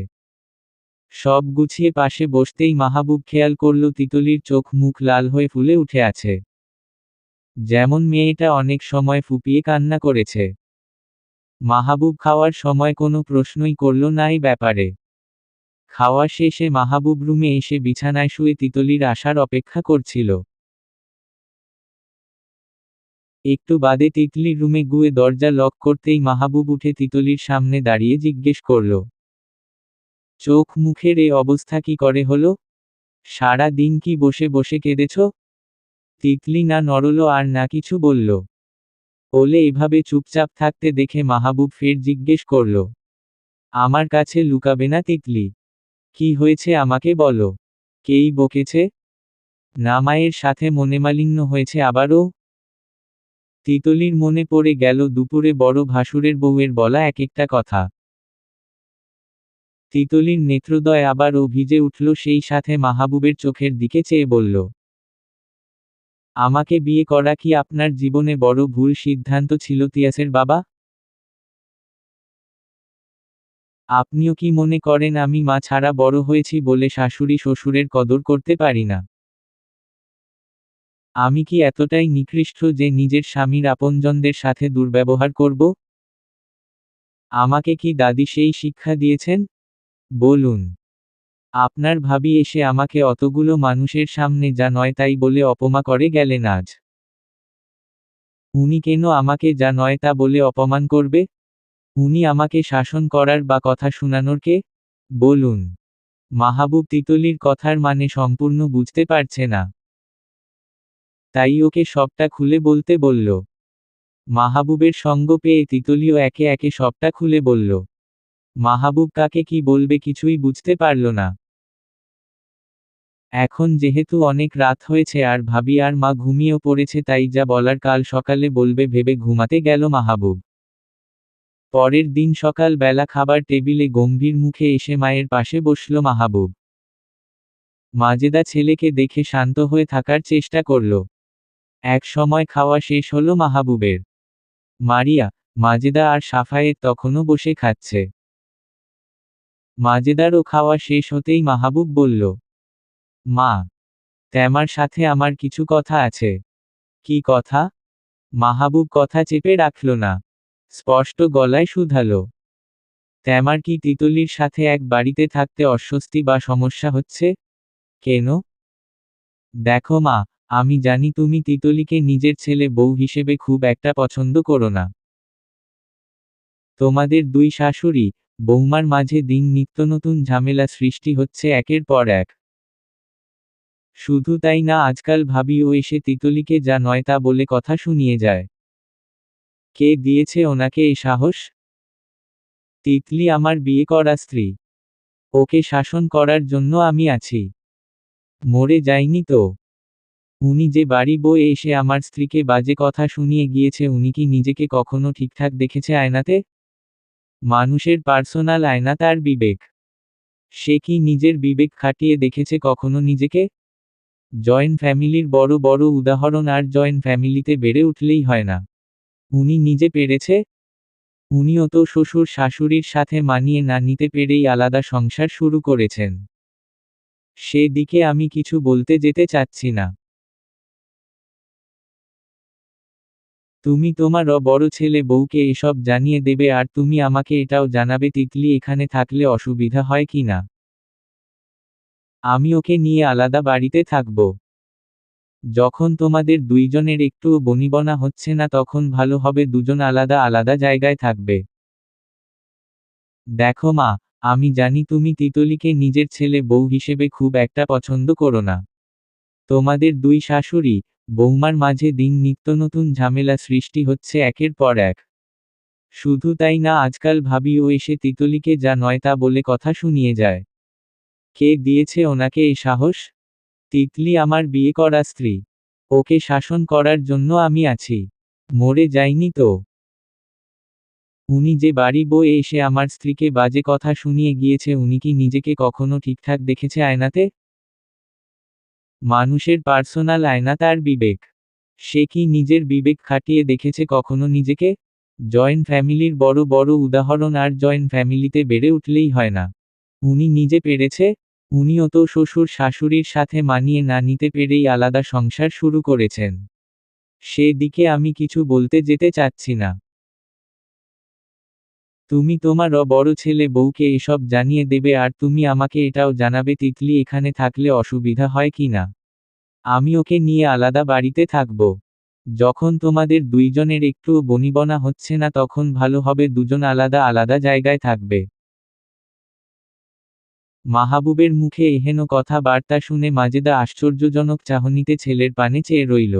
সব গুছিয়ে পাশে বসতেই মাহবুব খেয়াল করল তিতলির চোখ মুখ লাল হয়ে ফুলে উঠে আছে। যেমন মেয়েটা অনেক সময় ফুপিয়ে কান্না করেছে। মাহবুব খাওয়ার সময় কোনো প্রশ্নই করল না এই ব্যাপারে। খাওয়া শেষে মাহবুব রুমে এসে বিছানায় শুয়ে তিতলির আসার অপেক্ষা করছিল। একটু বাদে তিতলির রুমে গুয়ে দরজা লক করতেই মাহবুব উঠে তিতলির সামনে দাঁড়িয়ে জিজ্ঞেস করল, চোখ মুখের এ অবস্থা কি করে হলো? সারা দিন কি বসে বসে কেঁদেছ? তিতলি না নড়ল আর না কিছু বলল। ওলে এভাবে চুপচাপ থাকতে দেখে মাহবুব ফের জিজ্ঞেস করল, আমার কাছে লুকাবে না তিতলি? কি হয়েছে আমাকে বলো। কেই বকেছে? না মায়ের সাথে মনেমালিন্য হয়েছে আবারও? তিতলির মনে পড়ে গেল দুপুরে বড় ভাসুরের বউয়ের বলা এক একটা কথা। তিতলির নেত্রদ্বয় আবারও ভিজে উঠল, সেই সাথে মাহবুবের চোখের দিকে চেয়ে বলল, আমাকে বিয়ে করা কি আপনার জীবনে বড় ভুল সিদ্ধান্ত ছিল তিয়াসের বাবা? আপনিও কি মনে করেন আমি মা ছাড়া বড় হয়েছি বলে শাশুড়ি শ্বশুরের কদর করতে পারি না? আমি কি এতটাই নিকৃষ্ট যে নিজের স্বামীর আপনজনদের সাথে দুর্ব্যবহার করব? আমাকে কি দাদি সেই শিক্ষা দিয়েছেন? বলুন। আপনার ভাবি এসে আমাকে অতগুলো মানুষের সামনে যা নয় তাই বলে অপমা করে গেলেন আজ। উনি কেন আমাকে যা নয় তা বলে অপমান করবে? উনি আমাকে শাসন করার বা কথা শোনানোর কে? বলুন। মাহবুব তিতলির কথার মানে সম্পূর্ণ বুঝতে পারছে না। তাই ওকে সবটা খুলে বলতে বলল। মাহবুবের সঙ্গ পেয়ে তিতলিও একে একে সবটা খুলে বলল। মাহবুব কাকে কি বলবে কিছুই বুঝতে পারল না। এখন যেহেতু অনেক রাত হয়েছে আর ভাবি আর মা ঘুমিয়েও পড়েছে, তাই যা বলার কাল সকালে বলবে ভেবে ঘুমাতে গেল মাহবুব। পরের দিন সকাল বেলা খাবার টেবিলে গম্ভীর মুখে এসে মায়ের পাশে বসল মাহবুব। মাজেদা ছেলেকে দেখে শান্ত হয়ে থাকার চেষ্টা করল। এক সময় খাওয়া শেষ হলো মাহবুবের। মারিয়া, মাজেদা আর সাফায়েত তখনও বসে খাচ্ছে। মাজেদারও খাওয়া শেষ হতেই মাহবুব বলল, মা, তেমার সাথে আমার কিছু কথা আছে। কি কথা? মাহবুব কথা চেপে রাখল না। স্পষ্ট গলায় শুধালো, তেমার কি তিতলির সাথে এক বাড়িতে থাকতে অস্বস্তি বা সমস্যা হচ্ছে? কেন? দেখো মা, আমি জানি তুমি তিতলিকে নিজের ছেলে বউ হিসেবে খুব একটা পছন্দ করো না। তোমাদের দুই শাশুড়ি, বৌমার মাঝে দিন নিত্য নতুন ঝামেলা সৃষ্টি হচ্ছে একের পর এক। শুধু তাই না, আজকাল ভাবিও এসে তিতলিকে যা নয় তা বলে কথা শুনিয়ে যায়। কে দিয়েছে ওনাকে এই সাহস? তিতলি আমার বিয়ে করা স্ত্রী। ওকে শাসন করার জন্য আমি আছি। মরে যাইনি তো। উনি যে বাড়ি বয়ে এসে আমার স্ত্রীকে বাজে কথা শুনিয়ে গিয়েছে, উনি কি নিজেকে কখনো ঠিকঠাক দেখেছে আয়নাতে? মানুষের পার্সোনাল আয়না তার বিবেক। সে কি নিজের বিবেক খাটিয়ে দেখেছে কখনো নিজেকে? জয়েন্ট ফ্যামিলির বড় বড় উদাহরণ, আর জয়েন্ট ফ্যামিলিতে বেড়ে উঠলেই হয় না। উনি নিজে পেরেছে? উনিও তো শ্বশুর শাশুড়ির সাথে মানিয়ে না নিতে পেরেই আলাদা সংসার শুরু করেছেন। সে দিকে আমি কিছু বলতে যেতে চাচ্ছি না। তুমি তোমার বড় ছেলে বউকে এসব জানিয়ে দেবে আর তুমি আমাকে এটাও জানাবে তিতলি এখানে থাকলে অসুবিধা হয় কি না। আমি ওকে নিয়ে আলাদা বাড়িতে থাকব। যখন তোমাদের দুইজনের একটুও বনিবনা হচ্ছে না তখন ভালো হবে দুজন আলাদা আলাদা জায়গায় থাকবে। দেখো মা, আমি জানি তুমি তিতলিকে নিজের ছেলে বউ হিসেবে খুব একটা পছন্দ করো না। তোমাদের দুই শাশুড়ি, বৌমার মাঝে দিন নিত্য নতুন ঝামেলা সৃষ্টি হচ্ছে একের পর এক। শুধু তাই না, আজকাল ভাবিও এসে তিতলিকে যা নয় তা বলে কথা শুনিয়ে যায়। কে দিয়েছে ওনাকে এই সাহস? তিতলি আমার বিয়ে করা স্ত্রী। ওকে শাসন করার জন্য আমি আছি। মরে যাইনি তো। উনি যে বাড়ি বয়ে এসে আমার স্ত্রীকে বাজে কথা শুনিয়ে গিয়েছে, উনি কি নিজেকে কখনো ঠিকঠাক দেখেছে আয়নাতে? মানুষের পার্সোনাল আয়না তার বিবেক। সে কি নিজের বিবেক খাটিয়ে দেখেছে কখনো নিজেকে? জয়েন্ট ফ্যামিলির বড় বড় উদাহরণ, আর জয়েন্ট ফ্যামিলিতে বেড়ে উঠলেই হয় না। উনি নিজে পেরেছে? উনিও তো শ্বশুর শাশুড়ির সাথে মানিয়ে না নিতে পেরেই আলাদা সংসার শুরু করেছেন। সে দিকে আমি কিছু বলতে যেতে চাচ্ছি না। তুমি তোমার বড় ছেলে বউকে এসব জানিয়ে দেবে আর তুমি আমাকে এটাও জানাবে তিতলি এখানে থাকলে অসুবিধা হয় কি না। আমি ওকে নিয়ে আলাদা বাড়িতে থাকব। যখন তোমাদের দুইজনের একটুও বনিবনা হচ্ছে না তখন ভালো হবে দুজন আলাদা আলাদা জায়গায় থাকবে। মাহবুবের মুখে এহেন কথাবার্তা শুনে মাজেদা আশ্চর্যজনক চাহনিতে ছেলের পানে চেয়ে রইল।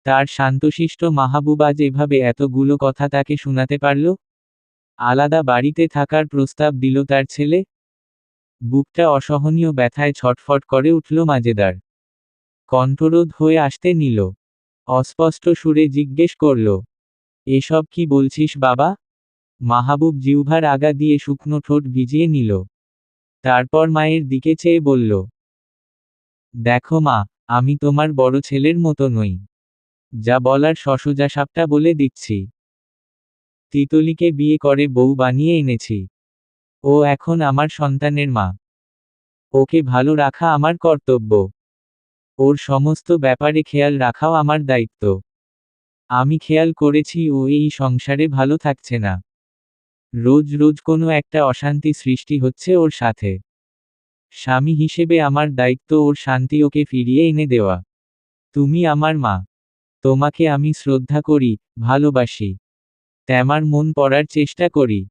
তার শান্তশিষ্ট মাহবুব আজ এভাবে এতগুলো কথা তাকে শোনাতে পারল? আলাদা বাড়িতে থাকার প্রস্তাব দিল তার ছেলে? বুকটা অসহনীয় ব্যথায় ছটফট করে উঠল মাজেদার। কণ্ঠরোধ হয়ে আসতে নিল। অস্পষ্ট সুরে জিজ্ঞেস করল, এসব কি বলছিস বাবা? মাহবুব জিহ্বার আগা দিয়ে শুকনো ঠোঁট ভিজিয়ে নিল। তারপর মায়ের দিকে চেয়ে বলল, দেখো মা, আমি তোমার বড় ছেলের মতো নই। যা বলার সোজাসাপটা বলে দিচ্ছি। তিতলিকে বিয়ে করে বউ বানিয়ে এনেছি। ও এখন আমার সন্তানের মা। ওকে ভালো রাখা আমার কর্তব্য। ওর সমস্ত ব্যাপারে খেয়াল রাখাও আমার দায়িত্ব। আমি খেয়াল করেছি ও এই সংসারে ভালো থাকছে না। রোজ রোজ কোনো একটা অশান্তি সৃষ্টি হচ্ছে ওর সাথে। স্বামী হিসেবে আমার দায়িত্ব ওর শান্তি ওকে ফিরিয়ে এনে দেওয়া। তুমি আমার মা। তোমাকে আমি শ্রদ্ধা করি, ভালোবাসি। তোমার মন পড়ার চেষ্টা করি।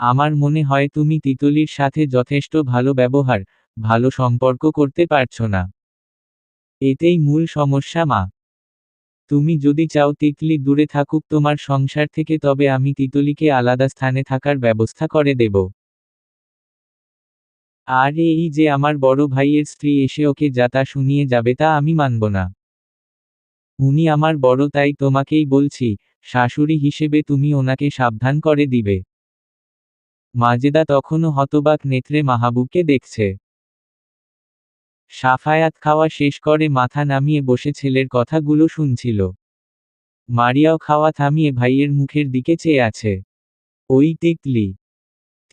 আমার মনে হয় তুমি তিতলির সাথে যথেষ্ট ভালো ব্যবহার, ভালো সম্পর্ক করতে পারছো না। এতেই মূল সমস্যা মা। তুমি যদি চাও তিতলি দূরে থাকুক তোমার সংসার থেকে তবে আমি তিতলিকে আলাদা স্থানে থাকার ব্যবস্থা করে দেব। আর এই যে আমার বড় ভাইয়ের স্ত্রী এসে ওকে যা তা শুনিয়ে যাবে তা আমি মানব না। উনি আমার বড় তাই তোমাকেই বলছি, শাশুড়ি হিসেবে তুমি ওনাকে সাবধান করে দিবে। মাজেদা তখনও হতবাক নেত্রে মাহবুবকে দেখছে। সাফায়াত খাওয়া শেষ করে মাথা নামিয়ে বসে ছেলের কথাগুলো শুনছিল। মারিয়াও খাওয়া থামিয়ে ভাইয়ের মুখের দিকে চেয়ে আছে। ওই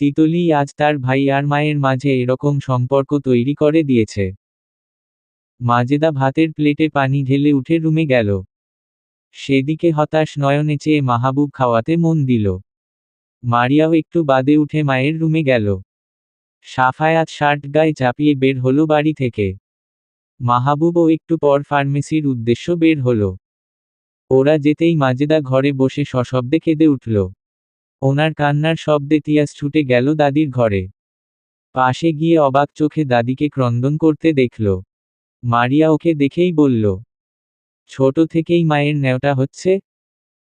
তিতলি আজ তার ভাই আর মায়ের মাঝে এরকম সম্পর্ক তৈরি করে দিয়েছে। মাজেদা ভাতের প্লেটে পানি ঢেলে উঠে রুমে গেল। সেদিকে হতাশ নয়নে চেয়ে মাহবুব খাওয়াতে মন দিল। মারিয়াও একটু বাদে উঠে মায়ের রুমে গেল। সাফায়াত শার্ট গায়ে চাপিয়ে বের হলো বাড়ি থেকে। মাহবুবও একটু পর ফার্মেসির উদ্দেশ্য বের হলো। ওরা যেতেই মাজেদা ঘরে বসে সশব্দে কেঁদে উঠল। ওনার কান্নার শব্দে তিয়াস ছুটে গেল দাদির ঘরে। পাশে গিয়ে অবাক চোখে দাদিকে ক্রন্দন করতে দেখল। মারিয়া ওকে দেখেই বলল, ছোট থেকেই মায়ের নেওটা হচ্ছে?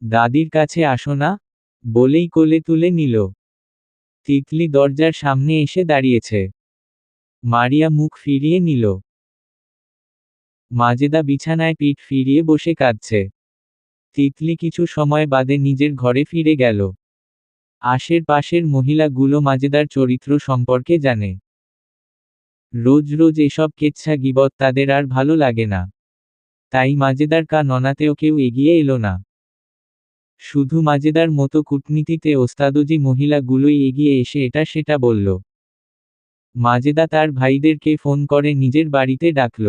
দাদির কাছে আসো না? বলেই কোলে তুলে নিল। তিতলি দরজার সামনে এসে দাঁড়িয়েছে। মারিয়া মুখ ফিরিয়ে নিল। মাজেদা বিছানায় পিঠ ফিরিয়ে বসে কাঁদছে। তিতলি কিছু সময় বাদে নিজের ঘরে ফিরে গেল। আশেপাশের মহিলাগুলো মাজেদার চরিত্র সম্পর্কে জানে। রোজ রোজ এসব কেচ্ছা গিবত তাদের আর ভালো লাগে না। তাই মাজেদার ননাতেও কেউ এগিয়ে এলো না। শুধু মাজেদার মতো কূটনীতিতে ওস্তাদজি মহিলাগুলোই এগিয়ে এসে এটা সেটা বলল। মাজেদা তার ভাইদেরকে ফোন করে নিজের বাড়িতে ডাকল।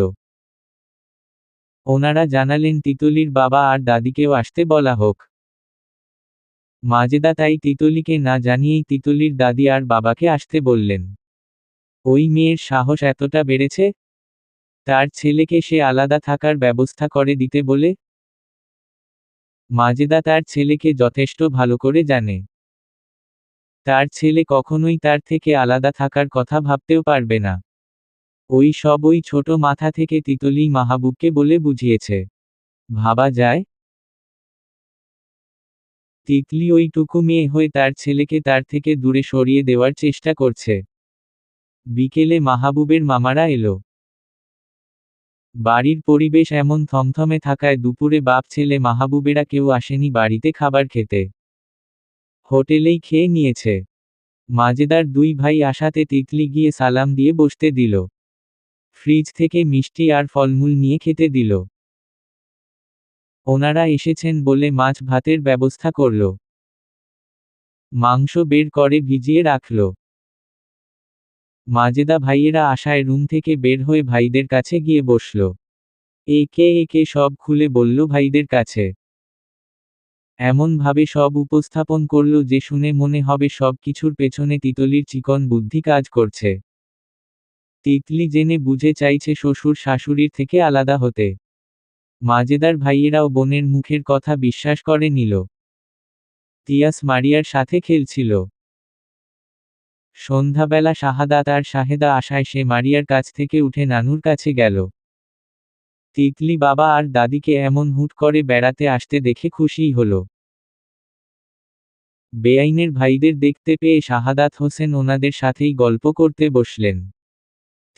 ওনারা জানালেন তিতলির বাবা আর দাদিকেও আসতে বলা হোক। মাজেদা তাই তিতলিকে না জানিয়েই তিতলির দাদি আর বাবাকে আসতে বললেন। ওই মেয়ের সাহস এতটা বেড়েছে, তার ছেলেকে সে আলাদা থাকার ব্যবস্থা করে দিতে বলে। মাজেদা তার ছেলেকে যথেষ্ট ভালো করে জানে। তার ছেলে কখনোই তার থেকে আলাদা থাকার কথা ভাবতেও পারবে না। ওই ছোট মাথা থেকে তিতলিই মাহবুবকে বলে বুঝিয়েছে। ভাবা যায়, তিতলি ওইটুকু মেয়ে হয়ে তার ছেলেকে তার থেকে দূরে সরিয়ে দেওয়ার চেষ্টা করছে। বিকেলে মাহবুবের মামারা এলো। বাড়ির পরিবেশ এমন থমথমে থাকায় দুপুরে বাপ ছেলে মাহবুবেরা কেউ আসেনি বাড়িতে খাবার খেতে। হোটেলেই খেয়ে নিয়েছে। মাজেদার দুই ভাই আসাতে তিতলি গিয়ে সালাম দিয়ে বসতে দিল। ফ্রিজ থেকে মিষ্টি আর ফলমূল নিয়ে খেতে দিল। ওনারা এসেছেন বলে মাছ ভাতের ব্যবস্থা করল। মাংস বের করে ভিজিয়ে রাখল। মাজেদা ভাইয়েরা আশায় রুম থেকে বের হয়ে ভাইদের কাছে গিয়ে বসল। একে একে সব খুলে বলল ভাইদের কাছে। এমনভাবে সব উপস্থাপন করল যে শুনে মনে হবে সব কিছুর পেছনে তিতলির চিকন বুদ্ধি কাজ করছে। তিতলি জেনে বুঝে চাইছে শ্বশুর শাশুড়ির থেকে আলাদা হতে। মাজেদার ভাইয়েরাও বোনের মুখের কথা বিশ্বাস করে নিল। তিয়াস মারিয়ার সাথে খেলছিল। সন্ধ্যাবেলা শাহাদাত আর শাহেদা আসায় সে মারিয়ার কাছ থেকে উঠে নানুর কাছে গেল। তিতলি বাবা আর দাদিকে এমন হুট করে বেড়াতে আসতে দেখে খুশিই হলো। বেআইনের ভাইদের দেখতে পেয়ে শাহাদাত হোসেন ওনাদের সাথেই গল্প করতে বসলেন।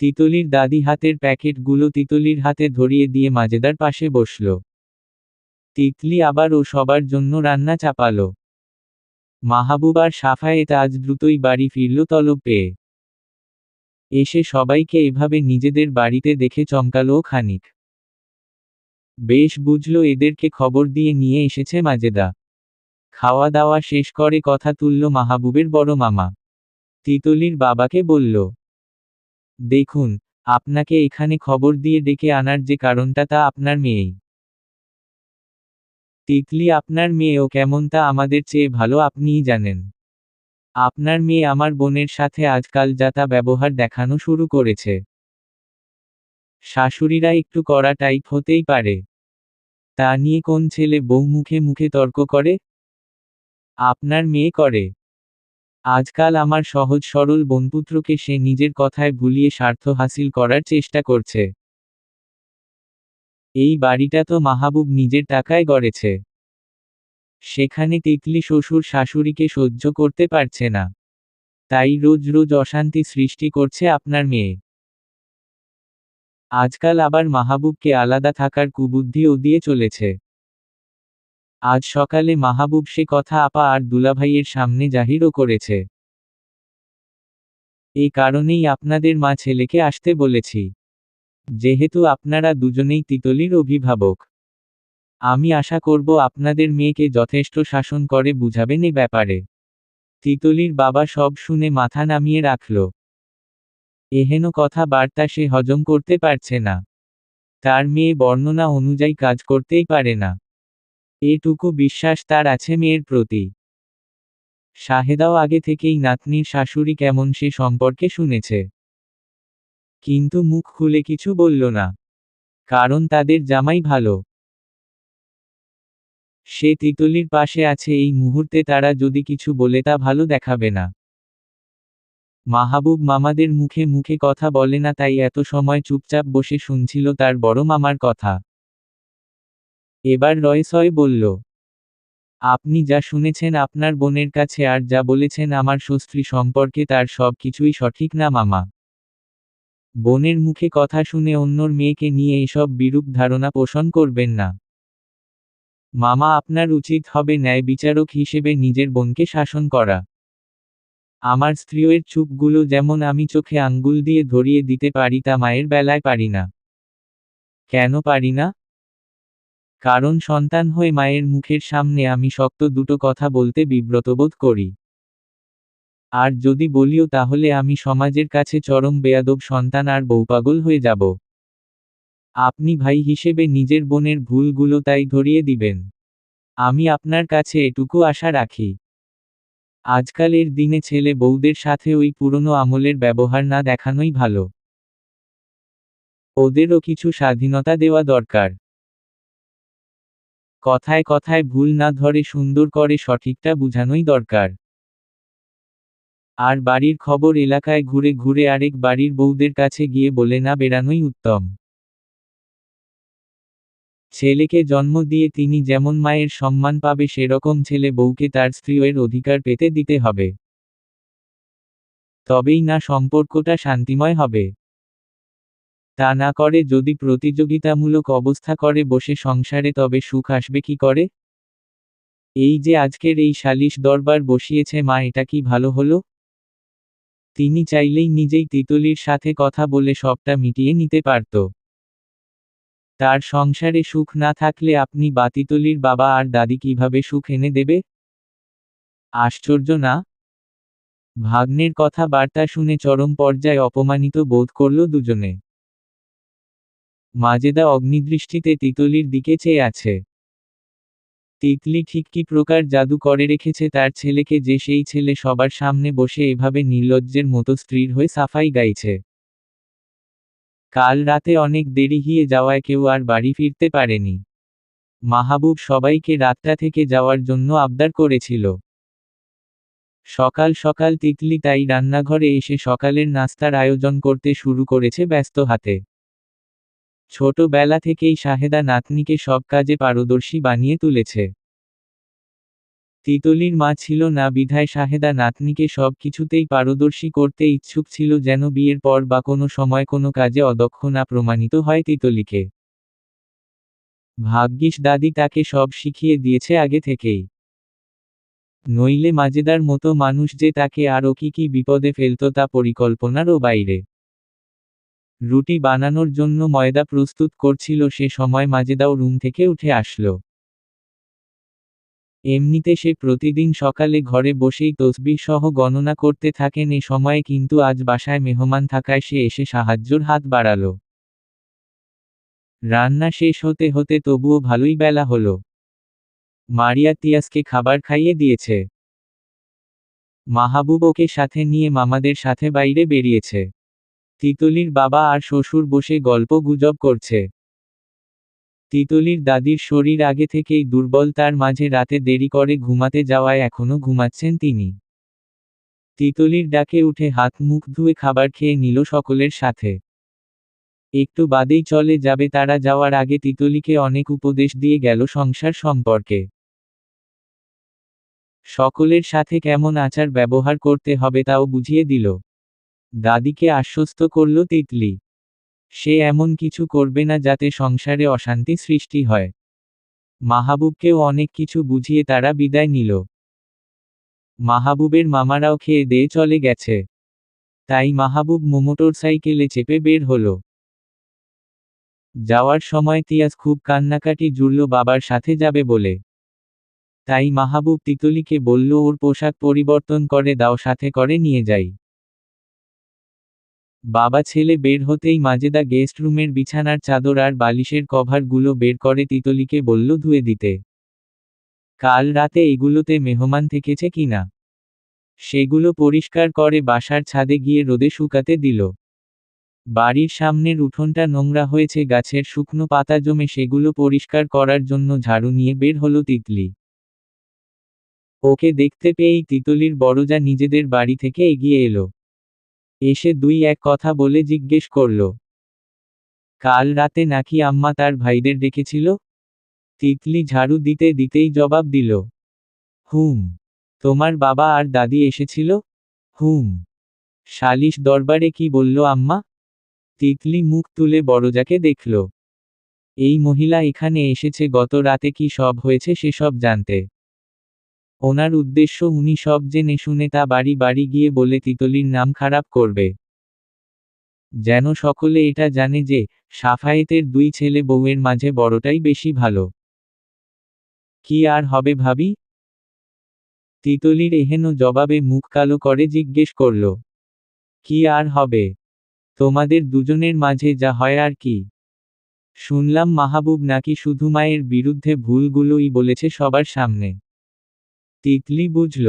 তিতলির দাদি হাতের প্যাকেটগুলো তিতলির হাতে ধরিয়ে দিয়ে মাজেদার পাশে বসল। তিতলি আবার ও সবার জন্য রান্না চাপালো। মাহবুব আর সাফায়েত আজ দ্রুতই বাড়ি ফিরল তলব পেয়ে। এসে সবাইকে এভাবে নিজেদের বাড়িতে দেখে চমকালো খানিক। বেশ বুঝলো এদেরকে খবর দিয়ে নিয়ে এসেছে মাজেদা। খাওয়া দাওয়া শেষ করে কথা তুলল মাহবুবের বড় মামা। তিতলির বাবাকে বলল, দেখুন, আপনাকে এখানে খবর দিয়ে ডেকে আনার যে কারণটা তা আপনার মেয়েই। তিতলি আপনার মেয়েও কেমন তা আমাদের চেয়ে ভালো আপনিই জানেন। আপনার মেয়ে আমার বোনের সাথে আজকাল যা তা ব্যবহার দেখানো শুরু করেছে। শাশুড়িরা একটু কড়া টাইপ হতেই পারে। তা নিয়ে কোন ছেলে বউ মুখে মুখে তর্ক করে? আপনার মেয়ে করে। আজকাল আমার সহজ সরল বোনপুত্রকে সে নিজের কথায় ভুলিয়ে স্বার্থ হাসিল করার চেষ্টা করছে। এই বাড়িটা তো মাহবুব নিজের টাকায় গড়েছে। সেখানে তিতলি শ্বশুর শাশুড়িকে সহ্য করতে পারছে না। তাই রোজ রোজ অশান্তি সৃষ্টি করছে আপনার মেয়ে। আজকাল আবার মাহবুবকে আলাদা থাকার কুবুদ্ধিও দিয়ে চলেছে। আজ সকালে মাহবুব সে কথা আপা আর দুলাভাইয়ের সামনে জাহিরও করেছে। এই কারণেই আপনাদের মা ছেলেকে আসতে বলেছি। যেহেতু আপনারা দুজনেই তিতলির অভিভাবক, আমি আশা করব আপনাদের মেয়েকে যথেষ্ট শাসন করে বুঝাবেন এ ব্যাপারে। তিতলির বাবা সব শুনে মাথা নামিয়ে রাখল। এহেন কথা বার্তা সে হজম করতে পারছে না। তার মেয়ে বর্ণনা অনুযায়ী কাজ করতেই পারে না, এটুকু বিশ্বাস তার আছে মেয়ের প্রতি। শাহেদাও আগে থেকেই নাতনির শাশুড়ি কেমন সে সম্পর্কে শুনেছে, কিন্তু মুখ খুলে কিছু বলল না। কারণ তাদের জামাই ভালো। সে তিতলির পাশে আছে এই মুহূর্তে, তারা যদি কিছু বলে তা ভালো দেখাবে না। মাহবুব মামাদের মুখে মুখে কথা বলে না, তাই এত সময় চুপচাপ বসে শুনছিল তার বড় মামার কথা। এবার রয়সয় বলল, আপনি যা শুনেছেন আপনার বোনের কাছে আর যা বলেছেন আমার শ্বস্ত্রী সম্পর্কে তার সব কিছুই সঠিক না মামা। বোনের মুখে কথা শুনে অন্যর মেয়েকে নিয়ে এসব বিরূপ ধারণা পোষণ করবেন না। মামা আপনার উচিত হবে ন্যায় বিচারক হিসেবে নিজের বোনকে শাসন করা। আমার স্ত্রীর চুপগুলো যেমন আমি চোখে আঙ্গুল দিয়ে ধরিয়ে দিতে পারি তা মায়ের বেলায় পারি না। কেন পারি না? কারণ সন্তান হয়ে মায়ের মুখের সামনে আমি শক্ত দুটো কথা বলতে বিব্রতবোধ করি। আর যদি বলিও তাহলে আমি সমাজের কাছে চরম বেয়াদব সন্তান আর বউপাগল হয়ে যাব। আপনি ভাই হিসেবে নিজের বোনের ভুলগুলো তাই ধরিয়ে দিবেন। আমি আপনার কাছে এটুকু আশা রাখি। আজকালের দিনে ছেলে বউদের সাথে ওই পুরনো আমলের ব্যবহার না দেখানোই ভালো। ওদেরও কিছু স্বাধীনতা দেওয়া দরকার। কথায় কথায় ভুল না ধরে সুন্দর করে সঠিকটা বুঝানোই দরকার। আর বাড়ির খবর এলাকায় ঘুরে ঘুরে আরেক বাড়ির বউদের কাছে গিয়ে বলে না বেড়ানোই উত্তম। ছেলেকে জন্ম দিয়ে তিনি যেমন মায়ের সম্মান পাবে সেরকম ছেলে বউকে তার স্ত্রীর অধিকার পেতে দিতে হবে। তবেই না সম্পর্কটা শান্তিময় হবে। তা না করে যদি প্রতিযোগিতামূলক অবস্থা করে বসে সংসারে, তবে সুখ আসবে কি করে? এই যে আজকের এই সালিশ দরবার বসিয়েছে মা, এটা কি ভালো হলো? তিনি চাইলেই নিজেই তিতলির সাথে কথা বলে সবটা মিটিয়ে নিতে পারত। তার সংসারে সুখ না থাকলে আপনি বা তিতলির বাবা আর দাদি কিভাবে সুখ এনে দেবে? আশ্চর্য না? ভাগ্নের কথা বার্তা শুনে চরম পর্যায়ে অপমানিত বোধ করল দুজনে। মাজেদা অগ্নিদৃষ্টিতে তিতলির দিকে চেয়ে আছে। তিতলি ঠিক কি প্রকার জাদু করে রেখেছে তার ছেলেকে যে সেই ছেলে সবার সামনে বসে এভাবে নির্লজ্জের মতো স্ত্রীর হয়ে সাফাই গাইছে। কাল রাতে অনেক দেরি হয়ে যাওয়ায় কেউ আর বাড়ি ফিরতে পারেনি। মাহবুব সবাইকে রাতটা থেকে যাওয়ার জন্য আবদার করেছিল। সকাল সকাল তিতলি তাই রান্নাঘরে এসে সকালের নাস্তার আয়োজন করতে শুরু করেছে ব্যস্ত হাতে। ছোটবেলা থেকেই শাহেদা নাতনিকে সব কাজে পারদর্শী বানিয়ে তুলেছে। তিতলির মা ছিল না বিধায় শাহেদা নাতনিকে সব কিছুতেই পারদর্শী করতে ইচ্ছুক ছিল, যেন বিয়ের পর বা কোনো সময় কোনো কাজে অদক্ষ না প্রমাণিত হয় তিতলিকে। ভাগ্যিস দাদি তাকে সব শিখিয়ে দিয়েছে আগে থেকেই। নইলে মাজেদার মতো মানুষ যে তাকে আরও কি বিপদে ফেলত তা পরিকল্পনারও বাইরে। রুটি বানানোর জন্য ময়দা প্রস্তুত করছিল সে সময় মাজেদাও রুম থেকে উঠে আসলো। এমনিতে সে প্রতিদিন সকালে ঘরে বসেই তসবিহ সহ গণনা করতে থাকেন, এ সময়ে কিন্তু আজ বাসায় মেহমান থাকায় সে এসে সাহায্যর হাত বাড়ালো। রান্না শেষ হতে হতে তবুও ভালোই বেলা হলো। মারিয়া তিয়াসকে খাবার খাইয়ে দিয়েছে। মাহবুব ওকে সাথে নিয়ে মামাদের সাথে বাইরে বেরিয়েছে। তিতলির বাবা আর শ্বশুর বসে গল্প গুজব করছে। তিতলির দাদির শরীর আগে থেকেই দুর্বল, তার মাঝে রাতে দেরি করে ঘুমাতে যাওয়ায় এখনো ঘুমাচ্ছেন তিনি। তিতলির ডাকে উঠে হাত মুখ ধুয়ে খাবার খেয়ে নিল সকলের সাথে। একটু বাদেই চলে যাবে তারা, যাওয়ার আগে তিতলিকে অনেক উপদেশ দিয়ে গেল সংসার সম্পর্কে। সকলের সাথে কেমন আচার ব্যবহার করতে হবে তাও বুঝিয়ে দিল। দাদিকে আশ্বস্ত করল তিতলি, সে এমন কিছু করবে না যাতে সংসারে অশান্তি সৃষ্টি হয়। মাহবুবকেও অনেক কিছু বুঝিয়ে তারা বিদায় নিল। মাহবুবের মামারাও খেয়ে দিয়ে চলে গেছে। তাই মাহবুব মোটরসাইকেলে চেপে বের হলো। যাওয়ার সময় তিয়াস খুব কান্নাকাটি জুড়ল বাবার সাথে যাবে বলে। তাই মাহবুব তিতলিকে বলল ওর পোশাক পরিবর্তন করে দাও, সাথে করে নিয়ে যাই। বাবা ছেলে বের হতেই মাজেদা গেস্ট রুমের বিছানার চাদর আর বালিশের কভার গুলো বের করে তিতলিকে বলল ধুয়ে দিতে। কাল রাতে এগুলোতে মেহমান থেকেছে কিনা সেগুলো পরিষ্কার করে বাসার ছাদে গিয়ে রোদে শুকাতে দিল। বাড়ির সামনের উঠোনটা নোংরা হয়েছে, গাছের শুকনো পাতা জমে, সেগুলো পরিষ্কার করার জন্য ঝাড়ু নিয়ে বের হলো তিতলি। ওকে দেখতে পেয়েই তিতলির বড়জা নিজেদের বাড়ি থেকে এগিয়ে এলো। এসে দুই এক কথা বলে জিজ্ঞেস করল, কাল রাতে নাকি আম্মা তার ভাইদের ডেকেছিল? তিতলি ঝাড়ু দিতে দিতেই জবাব দিল, হুম। তোমার বাবা আর দাদি এসেছিল? হুম। সালিশ দরবারে কি বলল আম্মা? তিতলি মুখ তুলে বড়জাকে দেখল। এই মহিলা এখানে এসেছে গত রাতে কি সব হয়েছে সেসব জানতে। ওনার উদ্দেশ্য উনি সব জেনে শুনে তা বাড়ি বাড়ি গিয়ে বলে তিতলির নাম খারাপ করবে। যেন সকলে এটা জানে যে সাফায়েতের দুই ছেলে বউয়ের মাঝে বড়টাই বেশি ভালো। কি আর হবে ভাবি? তিতলির এহেন জবাবে মুখ কালো করে জিজ্ঞেস করল, কি আর হবে? তোমাদের দুজনের মাঝে যা হয় আর কি। শুনলাম মাহবুব নাকি শুধু মায়ের বিরুদ্ধে ভুলগুলোই বলেছে সবার সামনে। তিতলি বুঝল,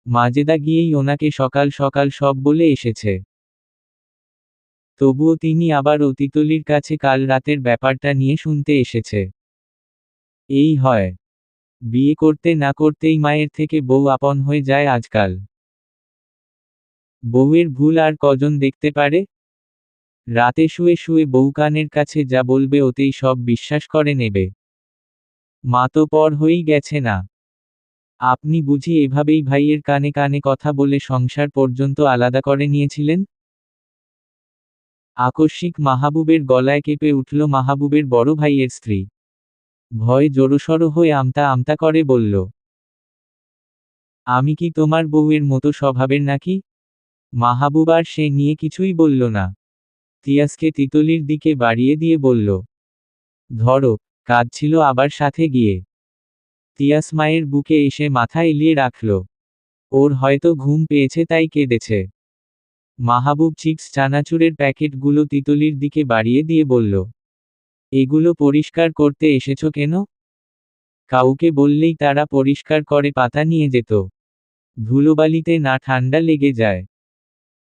মাজেদা গিয়েই ওনাকে সকাল সকাল সব বলে এসেছে। তবুও তিনি আবারও তিতলির কাছে কাল রাতের ব্যাপারটা নিয়ে শুনতে এসেছে। এই হয়, বিয়ে করতে না করতেই মায়ের থেকে বউ আপন হয়ে যায় আজকাল। বউয়ের ভুল আর কজন দেখতে পারে? রাতে শুয়ে শুয়ে বউ কানের কাছে যা বলবে ওতেই সব বিশ্বাস করে নেবে। মা তো পর হয়েই গেছে না। আপনি বুঝি এভাবেই ভাইয়ের কানে কানে কথা বলে সংসার পর্যন্ত আলাদা করে নিয়েছিলেন? আকস্মিক মাহবুবের গলায় কেঁপে উঠল মাহবুবের বড় ভাইয়ের স্ত্রী। ভয়ে জড়সড় হয়ে আমতা আমতা করে বলল, আমি কি তোমার বউয়ের মতো স্বভাবের নাকি? মাহবুব আর সে নিয়ে কিছুই বলল না। তিয়াসকে তিতলির দিকে বাড়িয়ে দিয়ে বলল, ধরো। কাঁদছিল আবার সাথে গিয়ে। তিয়াস মায়ের বুকে এসে মাথা এলিয়ে রাখল। ওর হয়তো ঘুম পেয়েছে তাই কেঁদেছে। মাহবুব চিপস চানাচুরের প্যাকেটগুলো তিতলির দিকে বাড়িয়ে দিয়ে বলল, এগুলো পরিষ্কার করতে এসেছো কেন? কাউকে বললেই তারা পরিষ্কার করে পাতা নিয়ে যেত। ধুলোবালিতে না ঠান্ডা লেগে যায়।